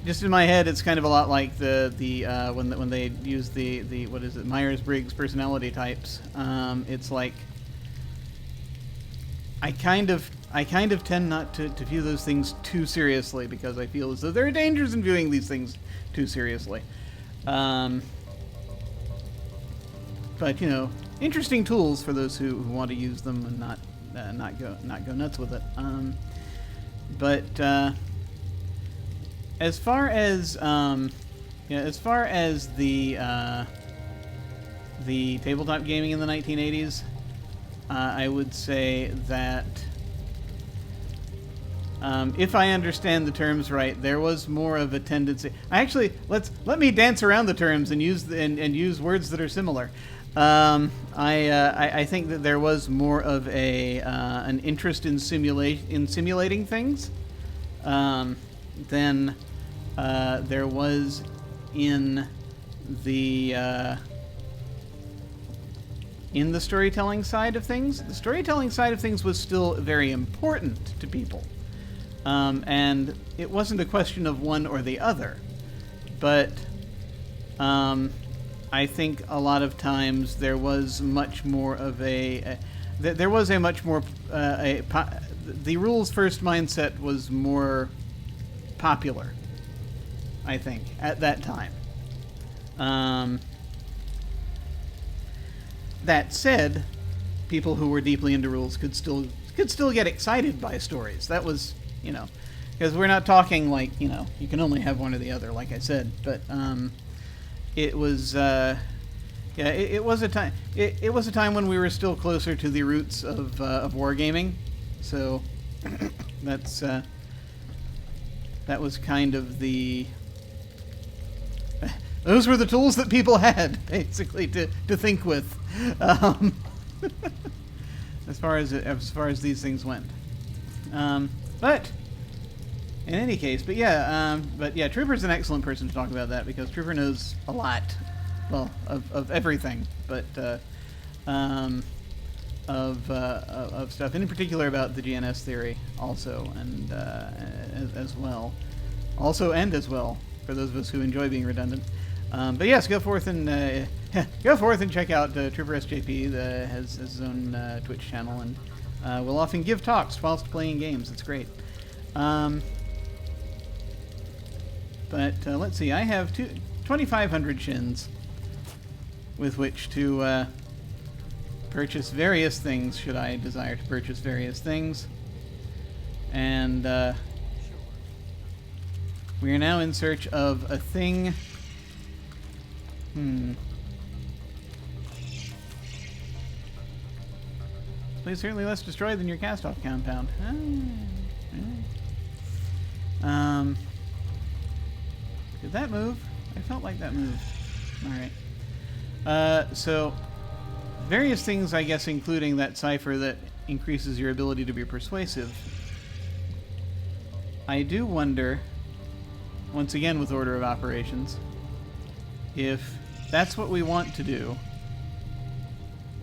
[SPEAKER 1] just in my head. It's kind of a lot like when they use the what is it, Myers-Briggs personality types. It's like I kind of tend not to view those things too seriously because I feel as though there are dangers in viewing these things too seriously. But you know, interesting tools for those who want to use them and not go nuts with it. But as far as Yeah, as far as the tabletop gaming in the 1980s, I would say that if I understand the terms right, there was more of a tendency. Let me dance around the terms and use words that are similar. I think that there was more of an interest in simulating things than there was in the storytelling side of things. The storytelling side of things was still very important to people. And it wasn't a question of one or the other. But I think a lot of times there was much more of the rules first mindset was more popular, I think, at that time. That said, people who were deeply into rules could still get excited by stories. That was, because we're not talking like, you can only have one or the other, like I said. But it was, it was a time. It was a time when we were still closer to the roots of wargaming. So that was kind of the. Those were the tools that people had, basically, to think with, as far as these things went. But in any case, Trooper's an excellent person to talk about that, because Trooper knows a lot, well, of everything, but of stuff, and in particular about the GNS theory, also, and as well, for those of us who enjoy being redundant. But yes, go forth and check out Trooper SJP. Has his own Twitch channel, and will often give talks whilst playing games. It's great. But let's see. I have 2,500 shins with which to purchase various things, should I desire to purchase various things. And we are now in search of a thing. This place is certainly less destroyed than your Castoff compound. Did that move? I felt like that moved. Alright. So, various things, I guess, including that cipher that increases your ability to be persuasive. I do wonder, once again with order of operations, if that's what we want to do,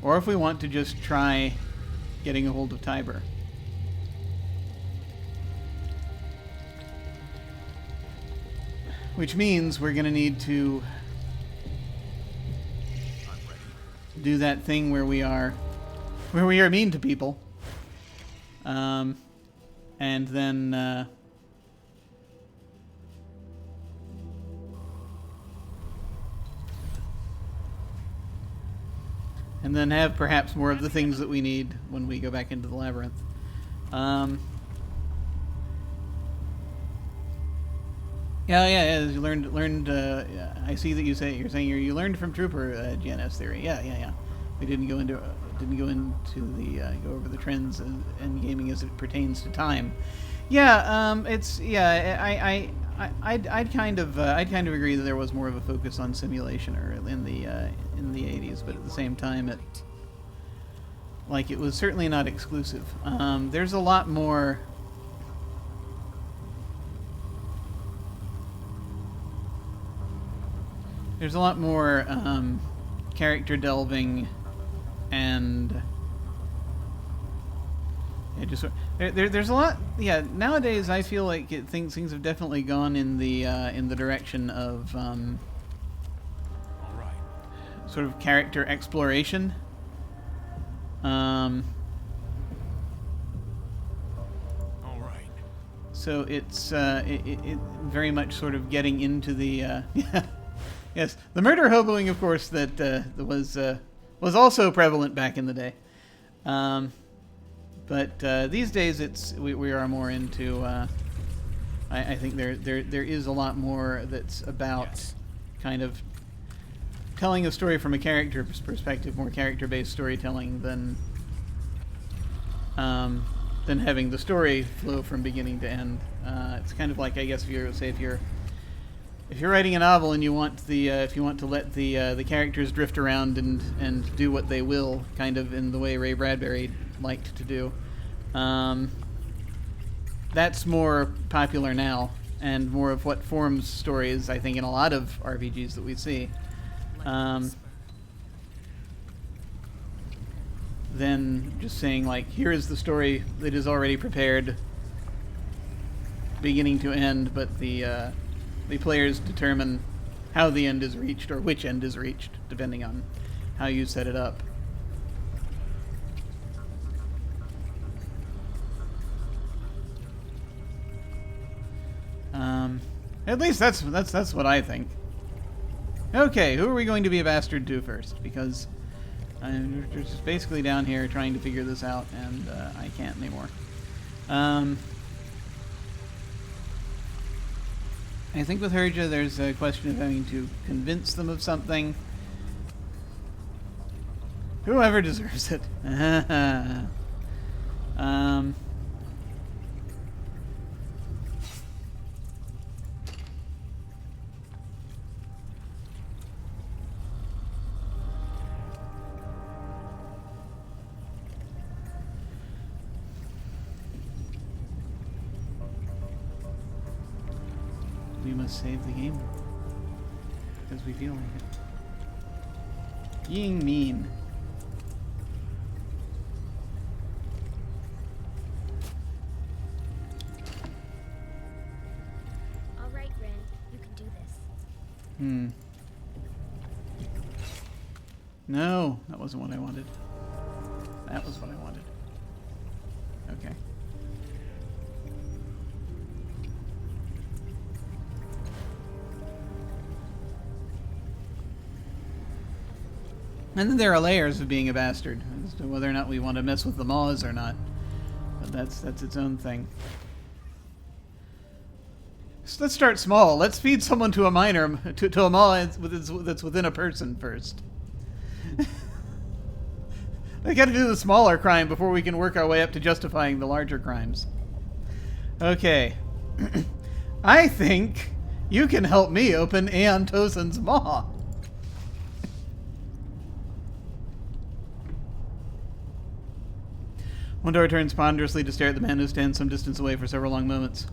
[SPEAKER 1] or if we want to just try getting a hold of Tiber. Which means we're going to need to do that thing where we are mean to people, and then have perhaps more of the things that we need when we go back into the labyrinth. Yeah. You learned. I see that you're saying you learned from Trooper GNS theory. Yeah. We didn't go over the trends in gaming as it pertains to time. I'd kind of agree that there was more of a focus on simulation in the 80s, but at the same time, it was certainly not exclusive. There's a lot more. There's a lot more character delving, and there's a lot. Yeah, nowadays I feel like things have definitely gone in the direction of sort of character exploration.
[SPEAKER 2] All right.
[SPEAKER 1] So it's it very much sort of getting into the yes, the murder hoboing, of course, that was also prevalent back in the day. But these days we are more into. I think there is a lot more that's about kind of telling a story from a character's perspective, more character-based storytelling than having the story flow from beginning to end. It's kind of like, I guess, if you're writing a novel and you want if you want to let the characters drift around and do what they will, kind of in the way Ray Bradbury liked to do. That's more popular now, and more of what forms stories, I think, in a lot of RPGs that we see. Than just saying, like, here is the story that is already prepared, beginning to end, but the players determine how the end is reached, or which end is reached, depending on how you set it up. At least that's what I think. Okay, who are we going to be a bastard to first? Because I'm just basically down here trying to figure this out, and I can't anymore. I think with Herja, there's a question of having to convince them of something. Whoever deserves it. We must save the game because we feel like it. Being mean.
[SPEAKER 4] All right, Rin, you can do this.
[SPEAKER 1] No, that wasn't what I wanted. That was what I wanted. Okay. And then there are layers of being a bastard, as to whether or not we want to mess with the Maws or not. But that's its own thing. So let's start small. Let's feed someone to a minor, to a Maw that's within a person first. They got to do the smaller crime before we can work our way up to justifying the larger crimes. Okay. I think you can help me open Aen-Tozon's Maw. Wondor turns ponderously to stare at the man who stands some distance away for several long moments.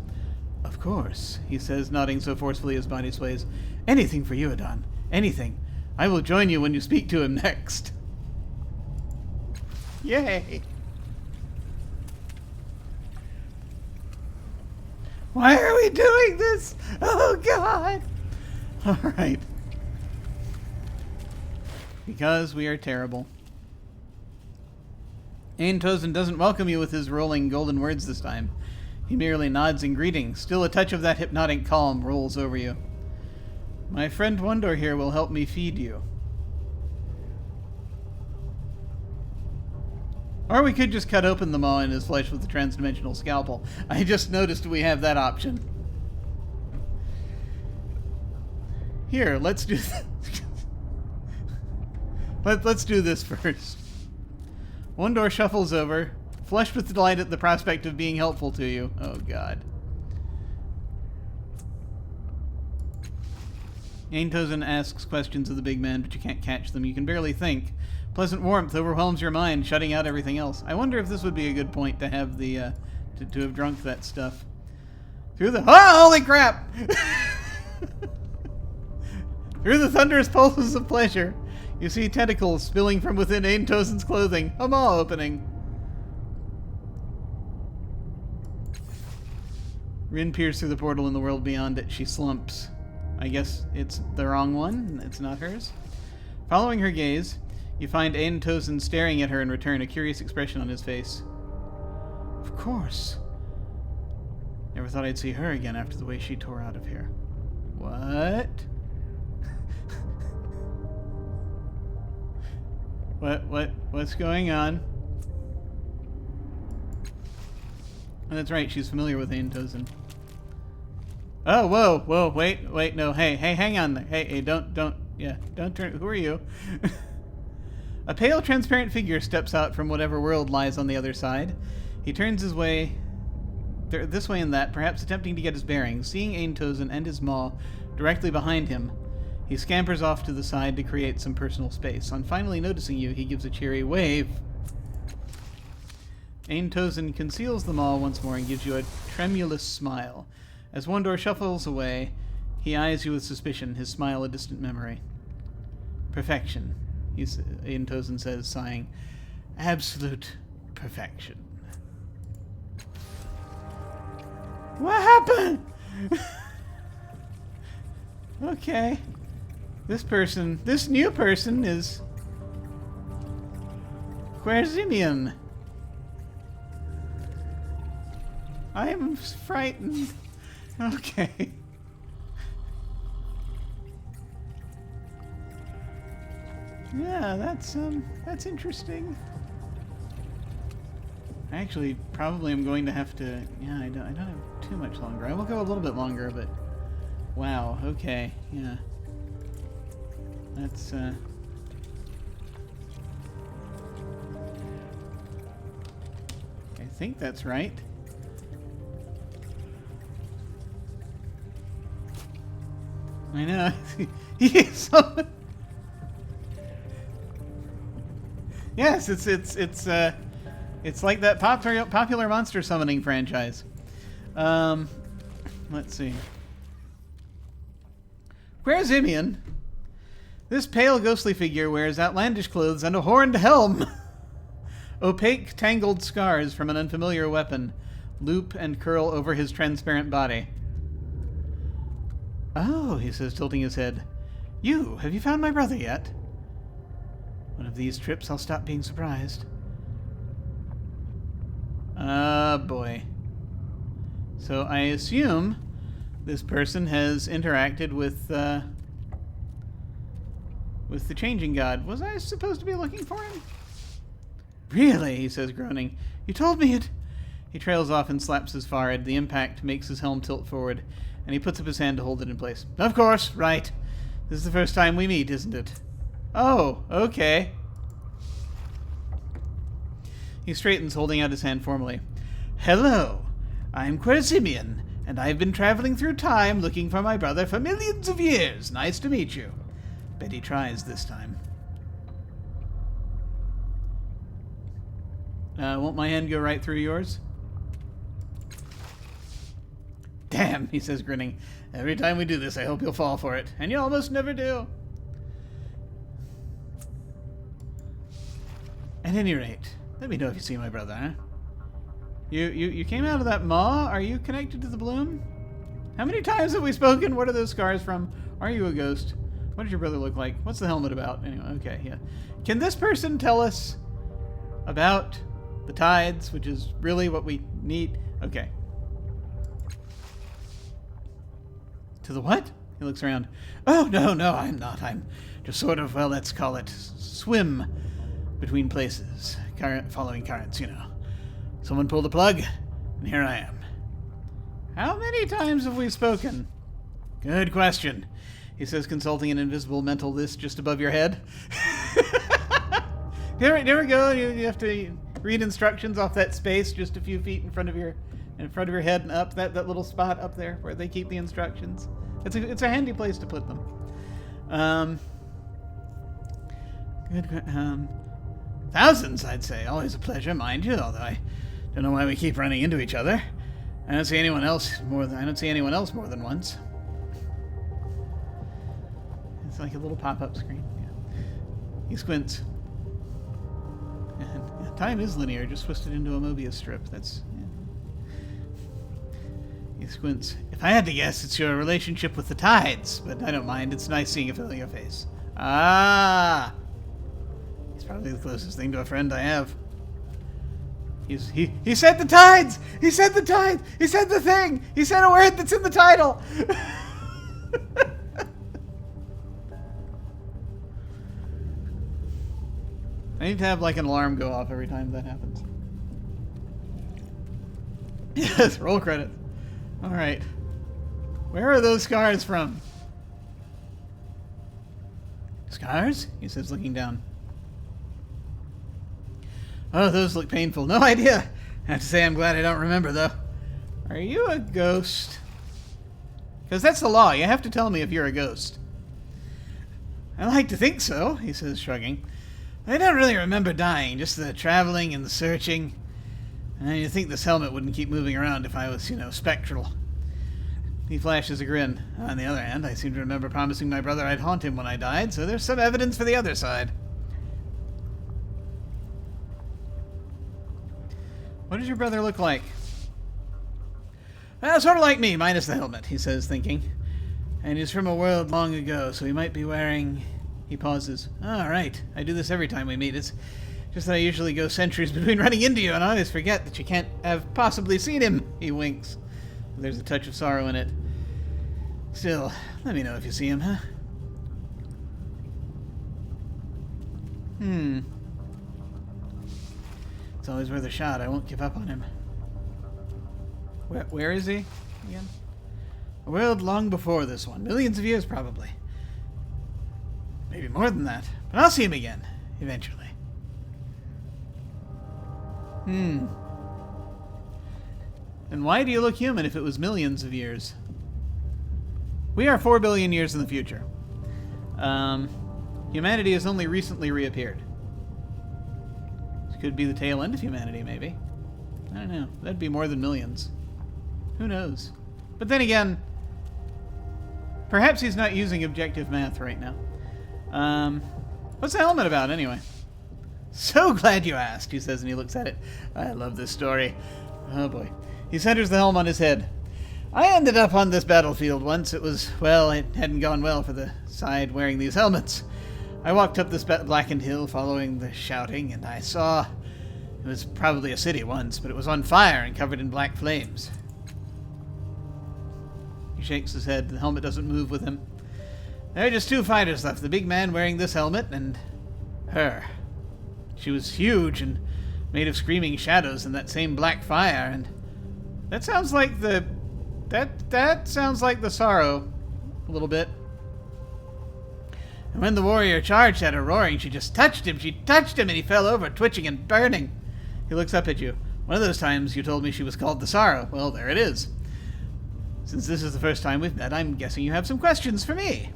[SPEAKER 1] Of course, he says, nodding so forcefully his body sways. Anything for you, Adon. Anything. I will join you when you speak to him next. Yay! Why are we doing this? Oh, God! Alright. Because we are terrible. Aen-Tozon doesn't welcome you with his rolling golden words this time. He merely nods in greeting. Still a touch of that hypnotic calm rolls over you. My friend Wondor here will help me feed you. Or we could just cut open the Maw in his flesh with the transdimensional scalpel. I just noticed we have that option. Here, let's do let's do this first. Wondor shuffles over, flushed with delight at the prospect of being helpful to you. Oh, God. Aen-Tozon asks questions of the big man, but you can't catch them. You can barely think. Pleasant warmth overwhelms your mind, shutting out everything else. I wonder if this would be a good point to have the, to have drunk that stuff. Through the... Oh, holy crap! Through the thunderous pulses of pleasure, you see tentacles spilling from within Aen-Tozon's clothing. A Maw opening. Rin peers through the portal in the world beyond it. She slumps. I guess it's the wrong one. It's not hers. Following her gaze, you find Aen-Tozon staring at her in return, a curious expression on his face. Of course. Never thought I'd see her again after the way she tore out of here. What? What's going on? Oh, that's right, she's familiar with Aen-Tozon. Oh, whoa, wait, no, hey, hang on there. Hey, don't turn. Who are you? A pale, transparent figure steps out from whatever world lies on the other side. He turns his way this way and that, perhaps attempting to get his bearings. Seeing Aen-Tozon and his maw directly behind him, he scampers off to the side to create some personal space. On finally noticing you, he gives a cheery wave. Aen-Tozon conceals the maw once more and gives you a tremulous smile. As one door shuffles away, he eyes you with suspicion, his smile a distant memory. Perfection, Aen-Tozon says, sighing. Absolute perfection. What happened? Okay. This new person is Querzimian. I am frightened. Okay. Yeah, that's interesting. Actually, probably I'm going to have to. Yeah, I don't have too much longer. I will go a little bit longer, but wow. Okay, yeah. That's I think that's right. I know. He's so. Yes, it's like that popular monster summoning franchise. Let's see. Querzimian. This pale, ghostly figure wears outlandish clothes and a horned helm. Opaque, tangled scars from an unfamiliar weapon loop and curl over his transparent body. Oh, he says, tilting his head. Have you found my brother yet? One of these trips I'll stop being surprised. Boy. So I assume this person has interacted with the changing god. Was I supposed to be looking for him? Really, he says, groaning. You told me it. He trails off and slaps his forehead. The impact makes his helm tilt forward, and he puts up his hand to hold it in place. Of course, right. This is the first time we meet, isn't it? Oh, okay. He straightens, holding out his hand formally. Hello, I'm Querzimian, and I've been traveling through time looking for my brother for millions of years. Nice to meet you. Bet he tries this time. Won't my hand go right through yours? Damn, he says, grinning. Every time we do this, I hope you'll fall for it. And you almost never do. At any rate, let me know if you see my brother, huh? You came out of that maw? Are you connected to the bloom? How many times have we spoken? What are those scars from? Are you a ghost? What does your brother look like? What's the helmet about? Anyway, okay, yeah. Can this person tell us about the tides, which is really what we need? Okay. To the what? He looks around. Oh, no, I'm not. I'm just sort of, well, let's call it swim between places. Following currents, you know. Someone pulled the plug, and here I am. How many times have we spoken? Good question. He says, consulting an invisible mental list just above your head. There we go. You have to read instructions off that space just a few feet in front of your head and up. That little spot up there where they keep the instructions. It's a handy place to put them. Thousands, I'd say. Always a pleasure, mind you. Although I don't know why we keep running into each other. I don't see anyone else more than once. It's like a little pop-up screen. Yeah. He squints. And time is linear, just twisted into a Mobius strip. That's. Yeah. He squints. If I had to guess, it's your relationship with the tides, but I don't mind. It's nice seeing a familiar face. Ah. He's probably the closest thing to a friend I have. He said the tides! He said the tide! He said the thing! He said a word that's in the title! I need to have like an alarm go off every time that happens. Yes, roll credits. Alright. Where are those scars from? Scars? He says, looking down. Oh, those look painful. No idea. I have to say I'm glad I don't remember, though. Are you a ghost? Because that's the law. You have to tell me if you're a ghost. I like to think so, he says, shrugging. I don't really remember dying, just the traveling and the searching. And you think this helmet wouldn't keep moving around if I was, spectral. He flashes a grin. On the other hand, I seem to remember promising my brother I'd haunt him when I died, so there's some evidence for the other side. What does your brother look like? Well, sort of like me, minus the helmet, he says, thinking. And he's from a world long ago, so he might be wearing... He pauses. Oh, right. I do this every time we meet. It's just that I usually go centuries between running into you, and I always forget that you can't have possibly seen him. He winks. There's a touch of sorrow in it. Still, let me know if you see him, huh? It's always worth a shot. I won't give up on him. Where is he again? A world long before this one. Millions of years, probably. Maybe more than that. But I'll see him again. Eventually. And why do you look human if it was millions of years? We are 4 billion years in the future. Humanity has only recently reappeared. This could be the tail end of humanity, maybe. I don't know. That'd be more than millions. Who knows? But then again, perhaps he's not using objective math right now. What's the helmet about, anyway? So glad you asked, he says, and he looks at it. I love this story. Oh, boy. He centers the helm on his head. I ended up on this battlefield once. It hadn't gone well for the side wearing these helmets. I walked up this blackened hill following the shouting, and I saw... It was probably a city once, but it was on fire and covered in black flames. He shakes his head. The helmet doesn't move with him. There are just 2 fighters left. The big man wearing this helmet and her. She was huge and made of screaming shadows in that same black fire, and that sounds like the... That sounds like the sorrow. A little bit. And when the warrior charged at her roaring, she just touched him. She touched him and he fell over, twitching and burning. He looks up at you. One of those times you told me she was called the Sorrow. Well, there it is. Since this is the first time we've met, I'm guessing you have some questions for me.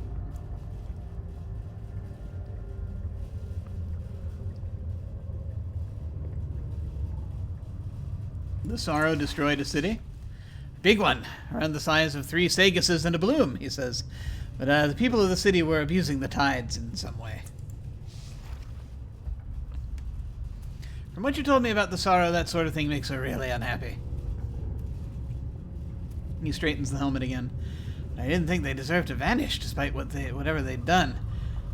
[SPEAKER 1] The Sorrow destroyed a city. Big one, around the size of 3 Saguses and a bloom, he says. But the people of the city were abusing the tides in some way. From what you told me about the Sorrow, that sort of thing makes her really unhappy. He straightens the helmet again. I didn't think they deserved to vanish, despite whatever they'd done.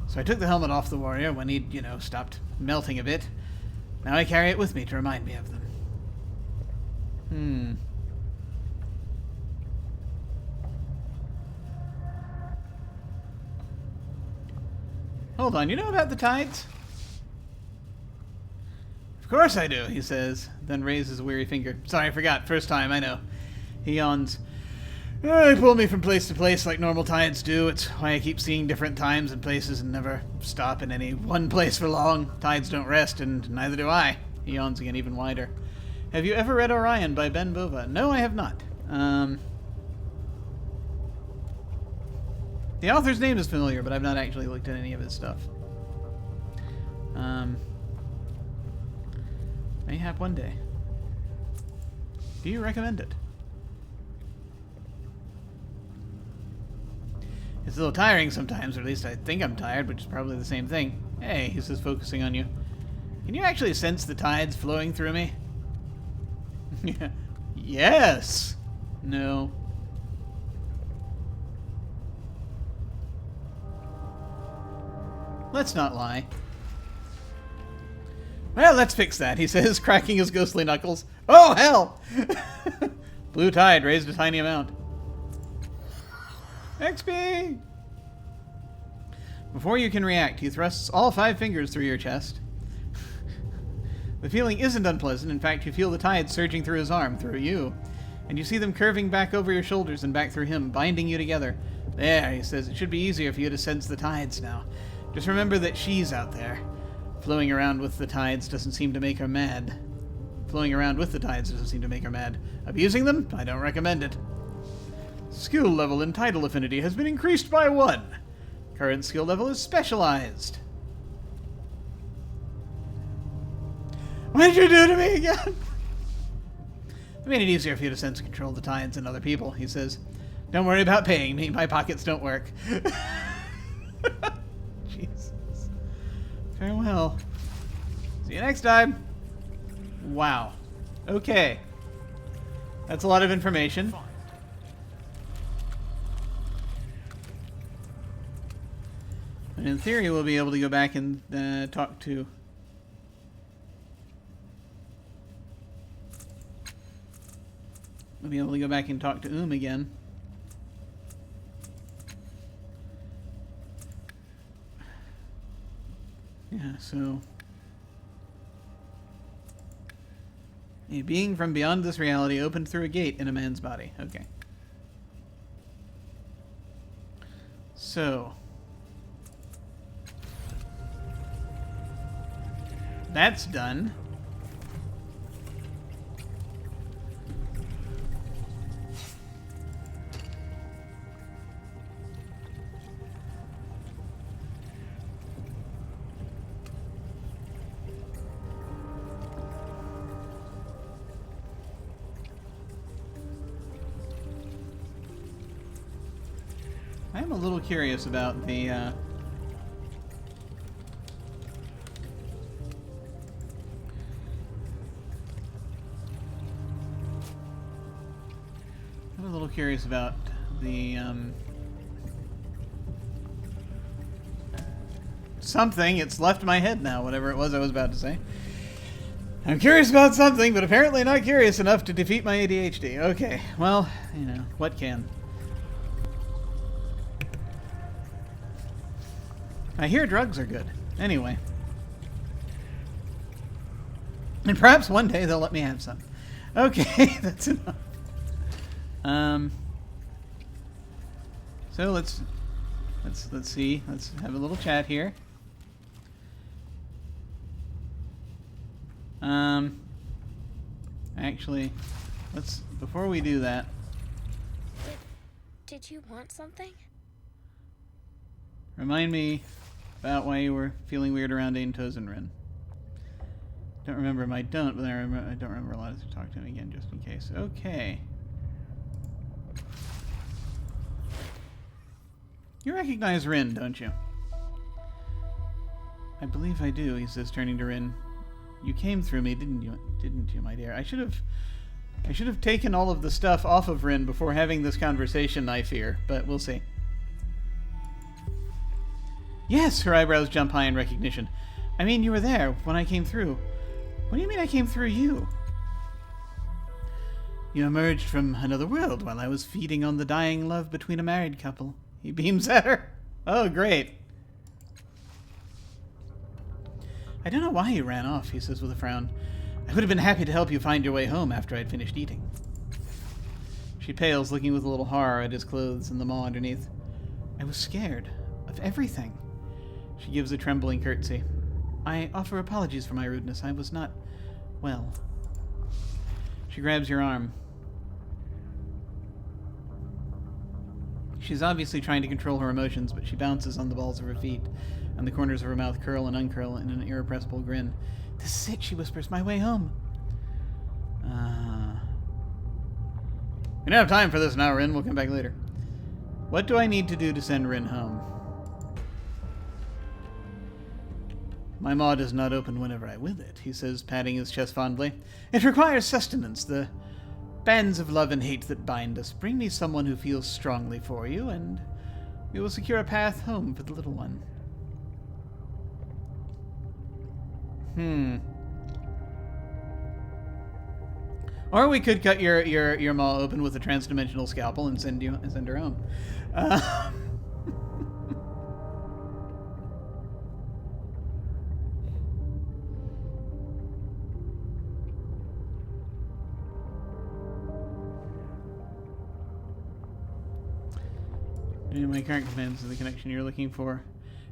[SPEAKER 1] So I took the helmet off the warrior when he'd, stopped melting a bit. Now I carry it with me to remind me of them. Hold on, you know about the tides? Of course I do, he says, then raises a weary finger. Sorry, I forgot. First time, I know. He yawns. They pull me from place to place like normal tides do. It's why I keep seeing different times and places and never stop in any one place for long. Tides don't rest, and neither do I. He yawns again even wider. Have you ever read Orion by Ben Bova? No, I have not. The author's name is familiar, but I've not actually looked at any of his stuff. Mayhap one day. Do you recommend it? It's a little tiring sometimes, or at least I think I'm tired, which is probably the same thing. Hey, he says, focusing on you. Can you actually sense the tides flowing through me? Yes. No. Let's not lie. Well, let's fix that, he says, cracking his ghostly knuckles. Oh, hell! Blue tide raised a tiny amount. XP! Before you can react, he thrusts all 5 fingers through your chest. The feeling isn't unpleasant. In fact, you feel the tide surging through his arm, through you. and you see them curving back over your shoulders and back through him, binding you together. There, he says, it should be easier for you to sense the tides now. Just remember that she's out there. Flowing around with the tides doesn't seem to make her mad. Abusing them? I don't recommend it. Skill level in title affinity has been increased by 1. Current skill level is specialized. What did you do to me again? I made it easier for you to sense and control the tides and other people, he says. Don't worry about paying me. My pockets don't work. Jesus. Farewell. See you next time. Wow. Okay. That's a lot of information. And in theory, we'll be able to go back and talk to... We'll be able to go back and talk to again. Yeah, so... A being from beyond this reality opened through a gate in a man's body. Okay. So... That's done. I'm a little curious about the, I'm a little curious about the, something. It's left my head now, whatever it was I was about to say. I'm curious about something, but apparently not curious enough to defeat my ADHD. Okay, well, you know, what can? I hear drugs are good. Anyway. And perhaps one day they'll let me have some. Okay, that's enough. So let's see. Let's have a little chat here. Actually, before we do that.
[SPEAKER 4] Did you want something?
[SPEAKER 1] Remind me about why you were feeling weird around Aen-Tozon, Rin. Don't remember him. I don't, but I don't remember a lot to talk to him again, just in case. Okay. You recognize Rin, don't you? I believe I do, he says, turning to Rin. You came through me, didn't you, my dear? I should have taken all of the stuff off of Rin before having this conversation, I fear, but we'll see. Yes, her eyebrows jump high in recognition. I mean, you were there when I came through. What do you mean I came through you? You emerged from another world while I was feeding on the dying love between a married couple. He beams at her. Oh, great. I don't know why you ran off, he says with a frown. I would have been happy to help you find your way home after I'd finished eating. She pales, looking with a little horror at his clothes and the maw underneath. I was scared of everything. She gives a trembling curtsy. I offer apologies for my rudeness. I was not well. She grabs your arm. She's obviously trying to control her emotions, but she bounces on the balls of her feet, and the corners of her mouth curl and uncurl in an irrepressible grin. This is it, she whispers. My way home. We don't have time for this now, Rin. We'll come back later. What do I need to do to send Rin home? My maw does not open whenever I will it, he says, patting his chest fondly. It requires sustenance, the bands of love and hate that bind us. Bring me someone who feels strongly for you, and we will secure a path home for the little one. Or we could cut your maw open with a transdimensional scalpel and send her home. My current commands is the connection you're looking for.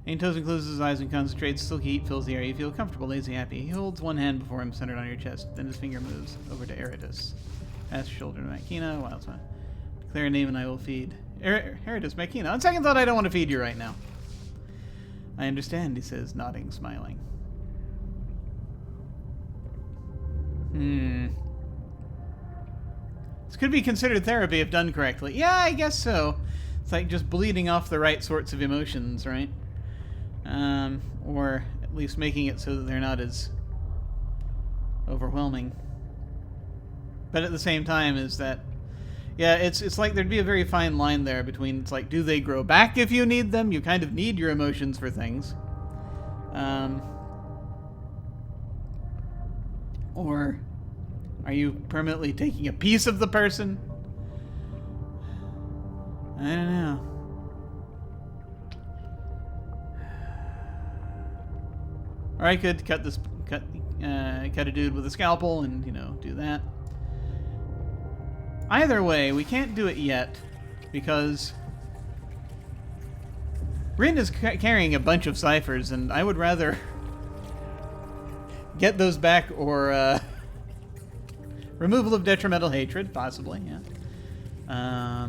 [SPEAKER 1] Aen-Tozon closes his eyes and concentrates. Silky heat fills the air. You feel comfortable, lazy, happy. He holds one hand before him, centered on your chest. Then his finger moves over to Eridus. Pass your shoulder to Makina. Wild smile. Declare a name and I will feed. Eridus, Makina. On second thought, I don't want to feed you right now. I understand, he says, nodding, smiling. This could be considered therapy if done correctly. Yeah, I guess so. It's like just bleeding off the right sorts of emotions, right? Or at least making it so that they're not as overwhelming. But at the same time, is that... Yeah, it's like there'd be a very fine line there between, it's like, do they grow back if you need them? You kind of need your emotions for things. Or are you permanently taking a piece of the person? I don't know. Or I could cut a dude with a scalpel and, you know, do that. Either way, we can't do it yet because Rin is carrying a bunch of ciphers, and I would rather get those back or removal of detrimental hatred, possibly. Yeah.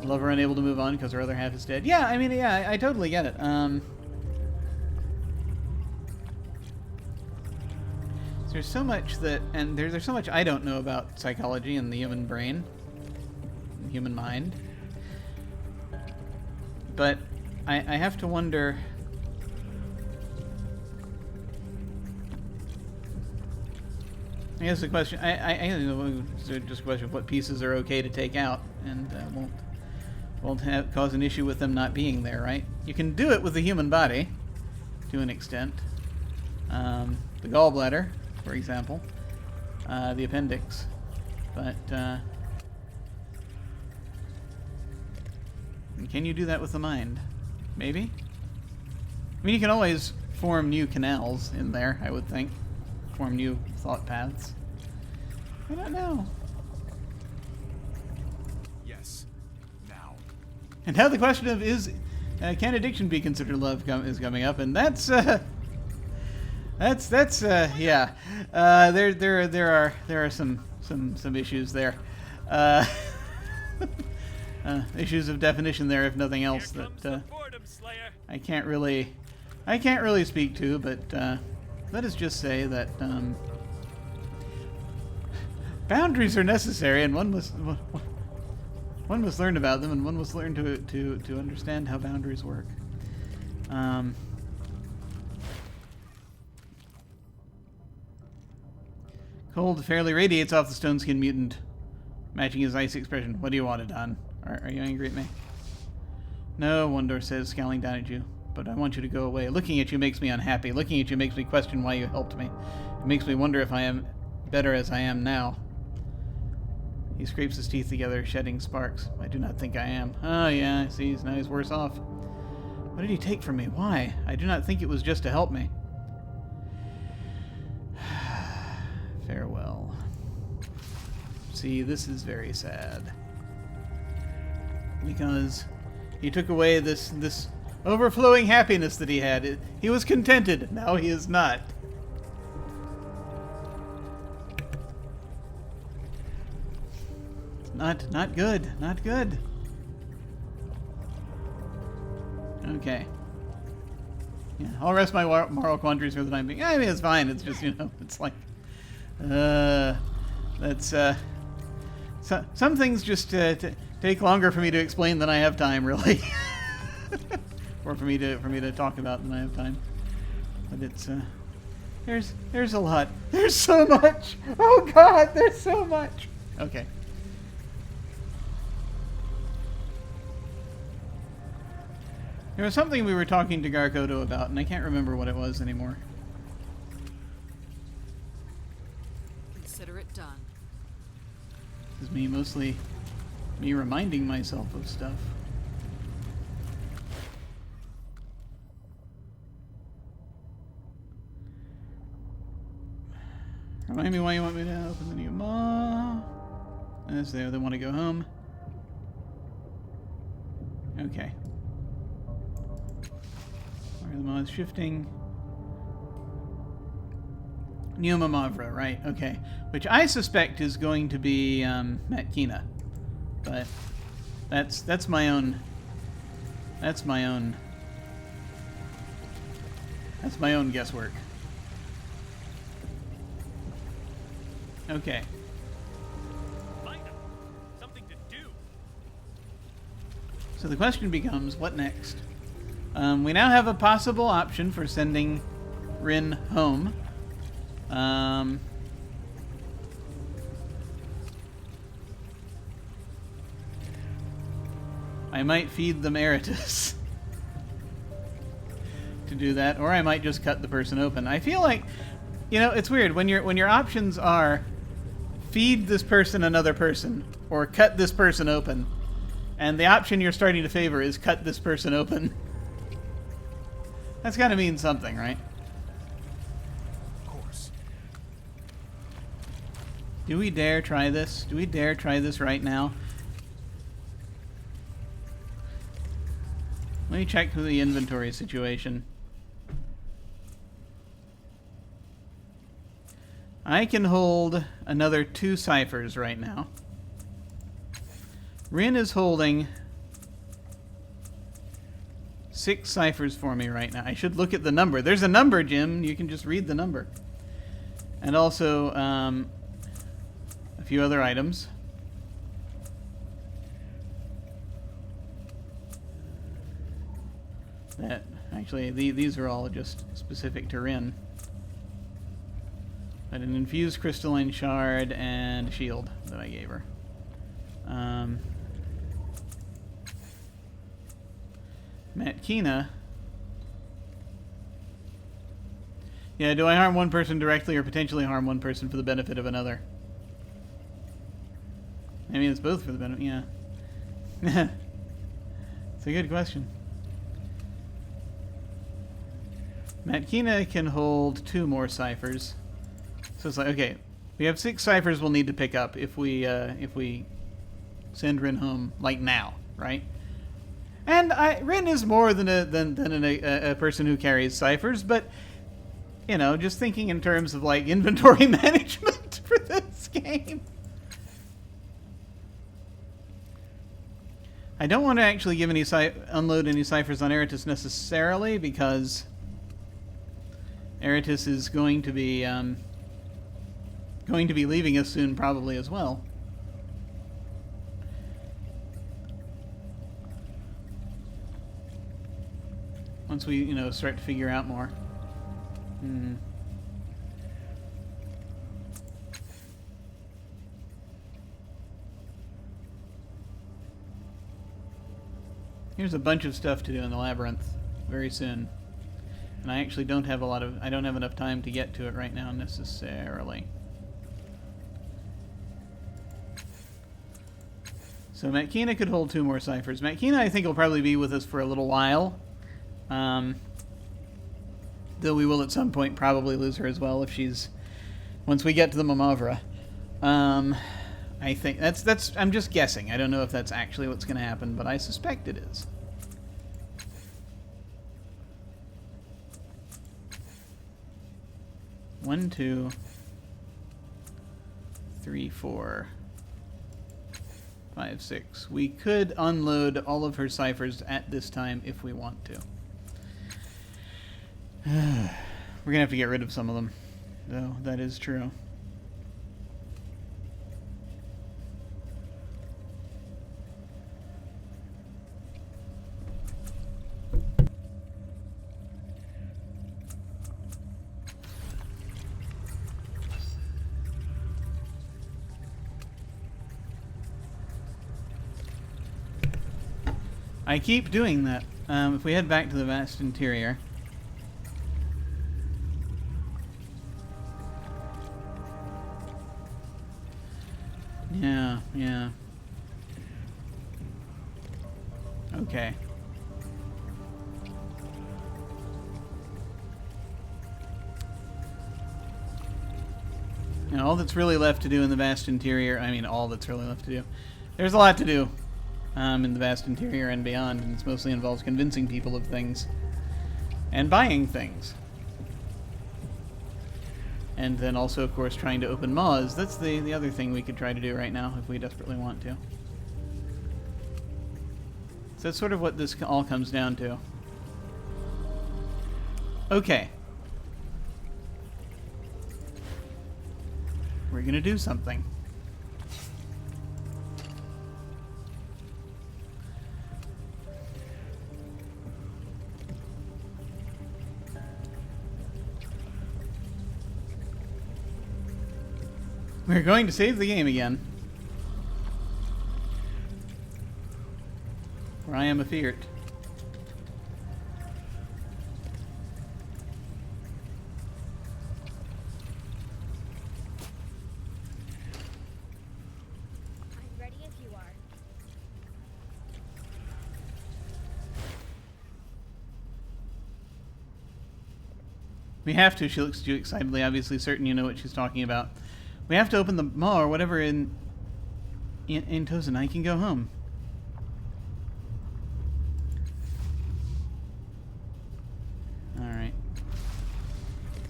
[SPEAKER 1] Lover unable to move on because her other half is dead. Yeah, I mean, yeah, I totally get it. There's so much that, and there's so much I don't know about psychology and the human brain, and human mind. But I have to wonder. I guess the question, I know it's just a question of what pieces are okay to take out, and won't cause an issue with them not being there, right? You can do it with the human body, to an extent. The gallbladder, for example, the appendix, but can you do that with the mind? Maybe. I mean, you can always form new canals in there, I would think. Form new thought paths. I don't know.
[SPEAKER 2] Yes. Now.
[SPEAKER 1] And now the question of can addiction be considered love is coming up, and that's yeah. There are some issues there. Issues of definition there, if nothing else, that I can't really speak to, but let us just say that boundaries are necessary, and one must learn about them, and one must learn to understand how boundaries work. Cold fairly radiates off the stone-skinned mutant, matching his icy expression. What do you want, Adon? Are you angry at me? No, Wondor says, scowling down at you. But I want you to go away. Looking at you makes me unhappy. Looking at you makes me question why you helped me. It makes me wonder if I am better as I am now. He scrapes his teeth together, shedding sparks. I do not think I am. Oh, yeah, I see. Now he's worse off. What did he take from me? Why? I do not think it was just to help me. Farewell. See, this is very sad. Because he took away this overflowing happiness that he had. He was contented. Now he is not. Not good. Not good. Okay. Yeah, I'll rest my moral quandaries for the time being. I mean, it's fine. It's just, you know, it's like... that's... some things just take longer for me to explain than I have time, really. Or for me to talk about than I have time. But it's... There's a lot. There's so much! Oh, God! There's so much! Okay. There was something we were talking to Garkodo about, and I can't remember what it was anymore.
[SPEAKER 3] Consider it done.
[SPEAKER 1] This is mostly me reminding myself of stuff. Remind me why you want me to open the new maw. As they want to go home. Okay. Where are the mods shifting? Numenera, right? Okay. Which I suspect is going to be Matkina, but that's my own. That's my own guesswork. Okay.
[SPEAKER 5] Something to do.
[SPEAKER 1] So the question becomes, what next? We now have a possible option for sending Rin home. I might feed them Eritus to do that, or I might just cut the person open. I feel like, you know, it's weird when your options are feed this person another person or cut this person open, and the option you're starting to favor is cut this person open. That's got to mean something, right?
[SPEAKER 2] Of course.
[SPEAKER 1] Do we dare try this? Do we dare try this right now? Let me check the inventory situation. I can hold another 2 ciphers right now. Rin is holding 6 ciphers for me right now. I should look at the number. There's a number, Jim. You can just read the number. And also a few other items. That actually, these are all just specific to Rin. But an infused crystalline shard and shield that I gave her. Matkina. Yeah, do I harm one person directly or potentially harm one person for the benefit of another? I mean, it's both for the benefit, yeah. It's a good question. Matkina can hold 2 more ciphers. So it's like, okay, we have 6 ciphers we'll need to pick up if we send Rin home, like now, right? And Rin is more than a person who carries ciphers, but, you know, just thinking in terms of, like, inventory management for this game. I don't want to actually give any unload any ciphers on Eritus necessarily, because Eritus is going to be leaving us soon, probably as well. Once we, you know, start to figure out more. Here's a bunch of stuff to do in the labyrinth very soon. And I actually don't have I don't have enough time to get to it right now necessarily. So Matkina could hold 2 more ciphers. Matkina, I think, will probably be with us for a little while. Though we will at some point probably lose her as well if she's... once we get to the Numenera. I think that's I'm just guessing. I don't know if that's actually what's going to happen, but I suspect it is. One, 2, 3, 4, 5, 6. We could unload all of her ciphers at this time if we want to. We're gonna have to get rid of some of them, though. That is true. I keep doing that. If we head back to the vast interior. Yeah. Okay. And all that's really left to do in the vast interior, I mean all that's really left to do. There's a lot to do. in the vast interior and beyond, and it mostly involves convincing people of things. And buying things. And then also, of course, trying to open maws. That's the other thing we could try to do right now, if we desperately want to. So that's sort of what this all comes down to. Okay. We're gonna do something. We're going to save the game again. For I am afeared.
[SPEAKER 4] I'm ready if you are.
[SPEAKER 1] We have to, she looks at you excitedly, obviously certain you know what she's talking about. We have to open the maw or whatever in Aen-Tozon. I can go home. Alright.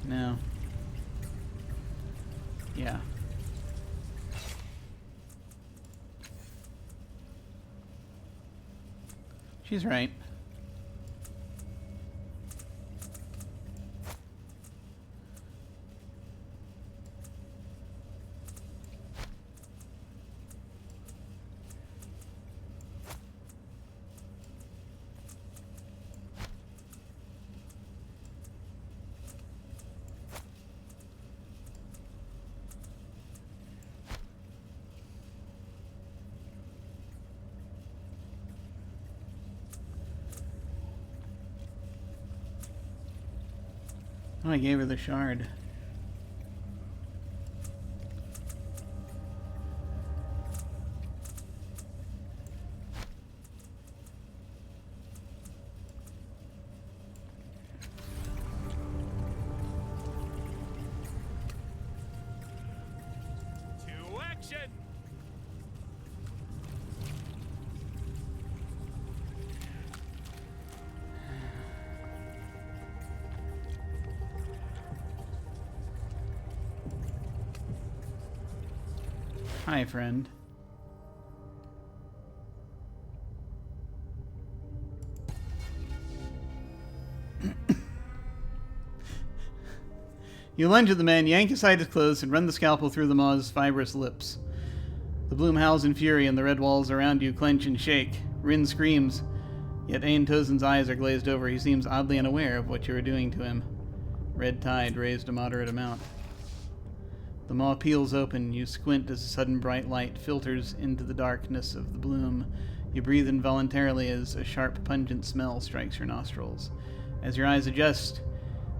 [SPEAKER 1] No. Yeah. She's right. Oh, I gave her the shard.
[SPEAKER 2] To action!
[SPEAKER 1] Hi, friend. You lunge at the man, yank aside his clothes, and run the scalpel through the maw's fibrous lips. The bloom howls in fury, and the red walls around you clench and shake. Rin screams, yet Aen-Tozon's eyes are glazed over. He seems oddly unaware of what you are doing to him. Red tide raised a moderate amount. The maw peels open. You squint as a sudden bright light filters into the darkness of the bloom. You breathe involuntarily as a sharp, pungent smell strikes your nostrils. As your eyes adjust,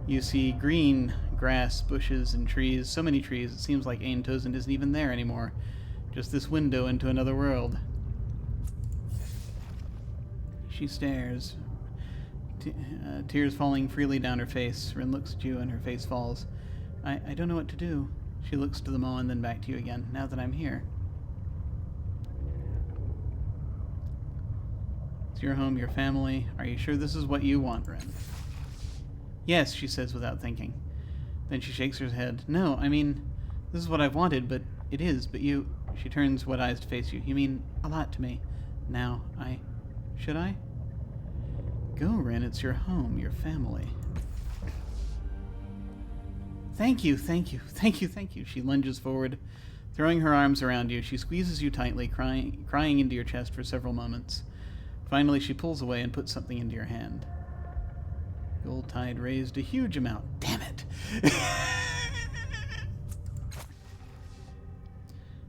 [SPEAKER 1] you see green grass, bushes, and trees. So many trees, it seems like Aen-Tozon isn't even there anymore. Just this window into another world. She stares, tears falling freely down her face. Rin looks at you and her face falls. I don't know what to do. She looks to the maw and then back to you again. Now that I'm here. It's your home, your family. Are you sure this is what you want, Rin? Yes, she says without thinking. Then she shakes her head. No, I mean, this is what I've wanted, but it is, but you... She turns wet eyes to face you. You mean a lot to me. Now, should I? Go, Rin. It's your home, your family. Thank you, thank you, thank you, thank you. She lunges forward, throwing her arms around you. She squeezes you tightly, crying into your chest for several moments. Finally, she pulls away and puts something into your hand. Gold tide raised a huge amount. Damn it!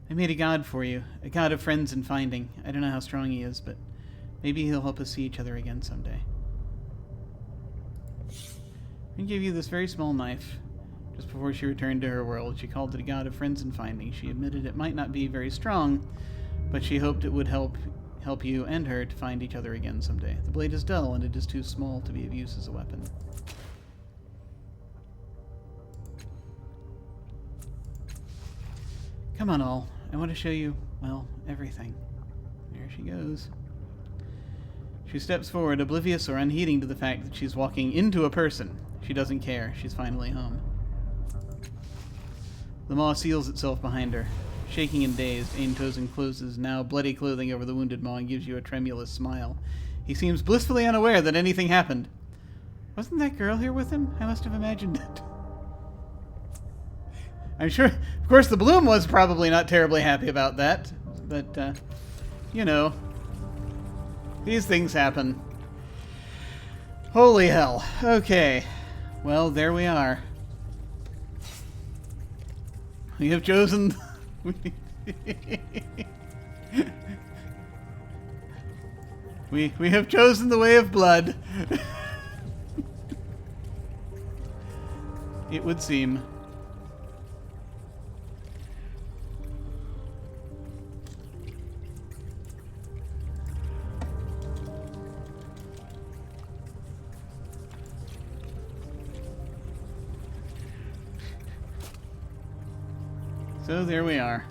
[SPEAKER 1] I made a god for you, a god of friends and finding. I don't know how strong he is, but maybe he'll help us see each other again someday. I give you this very small knife. Just before she returned to her world, she called it a god of friends and finding. She admitted it might not be very strong, but she hoped it would help you and her to find each other again someday. The blade is dull, and it is too small to be of use as a weapon. Come on, all. I want to show you, well, everything. There she goes. She steps forward, oblivious or unheeding to the fact that she's walking into a person. She doesn't care. She's finally home. The maw seals itself behind her. Shaking and dazed, Aen-Tozon closes now bloody clothing over the wounded maw and gives you a tremulous smile. He seems blissfully unaware that anything happened. Wasn't that girl here with him? I must have imagined it. I'm sure, of course, the Bloom was probably not terribly happy about that. But, you know, these things happen. Holy hell. Okay. Well, there we are. We have chosen... we have chosen the way of blood. It would seem. So there we are.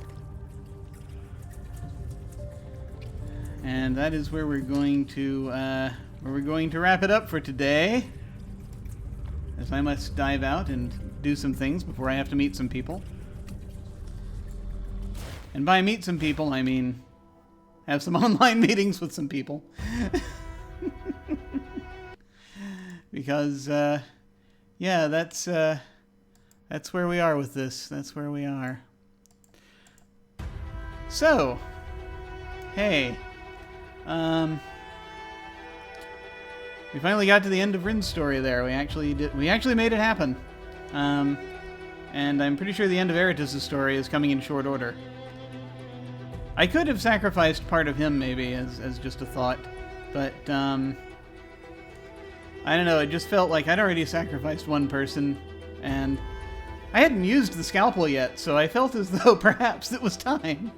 [SPEAKER 1] And that is where we're going to wrap it up for today. As I must dive out and do some things before I have to meet some people. And by meet some people, I mean have some online meetings with some people. Because yeah, that's where we are with this. That's where we are. So, hey, we finally got to the end of Rin's story there. We actually made it happen. And I'm pretty sure the end of Aen-Tozon's story is coming in short order. I could have sacrificed part of him maybe as just a thought, but I don't know, it just felt like I'd already sacrificed one person, and I hadn't used the scalpel yet, so I felt as though perhaps it was time.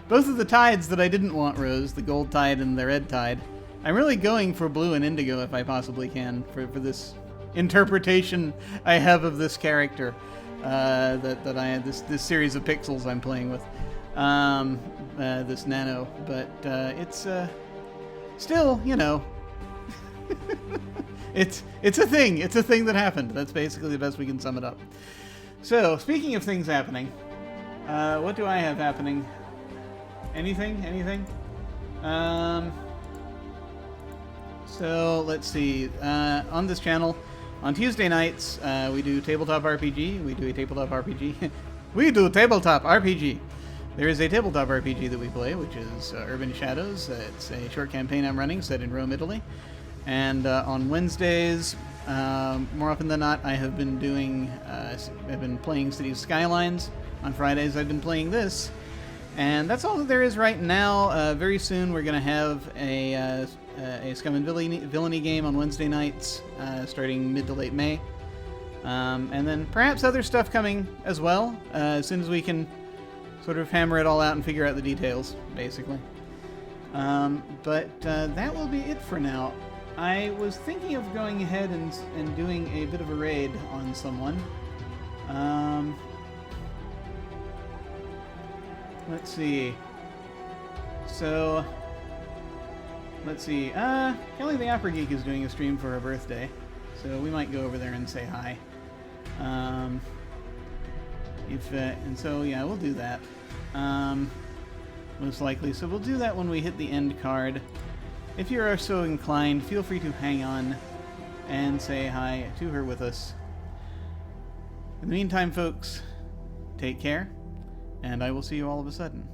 [SPEAKER 1] Both of the tides that I didn't want rose, the gold tide and the red tide. I'm really going for blue and indigo if I possibly can for this interpretation I have of this character, this series of pixels I'm playing with, this nano. But it's still, you know, it's a thing. It's a thing that happened. That's basically the best we can sum it up. So speaking of things happening. What do I have happening? Anything? So, let's see. On this channel, on Tuesday nights, we do tabletop RPG. We do a tabletop RPG. We do tabletop RPG. There is a tabletop RPG that we play, which is Urban Shadows. It's a short campaign I'm running set in Rome, Italy. And on Wednesdays, more often than not, I have been doing, I've been playing Cities Skylines. On Fridays, I've been playing this. And that's all that there is right now. Very soon, we're going to have a Scum and Villainy game on Wednesday nights, starting mid to late May. And then perhaps other stuff coming as well, as soon as we can sort of hammer it all out and figure out the details, basically. But that will be it for now. I was thinking of going ahead and doing a bit of a raid on someone. Let's see. So, let's see. Kelly the Opera Geek is doing a stream for her birthday, so we might go over there and say hi. And so yeah, we'll do that. Most likely. So we'll do that when we hit the end card. If you are so inclined, feel free to hang on and say hi to her with us. In the meantime, folks, take care. And I will see you all of a sudden.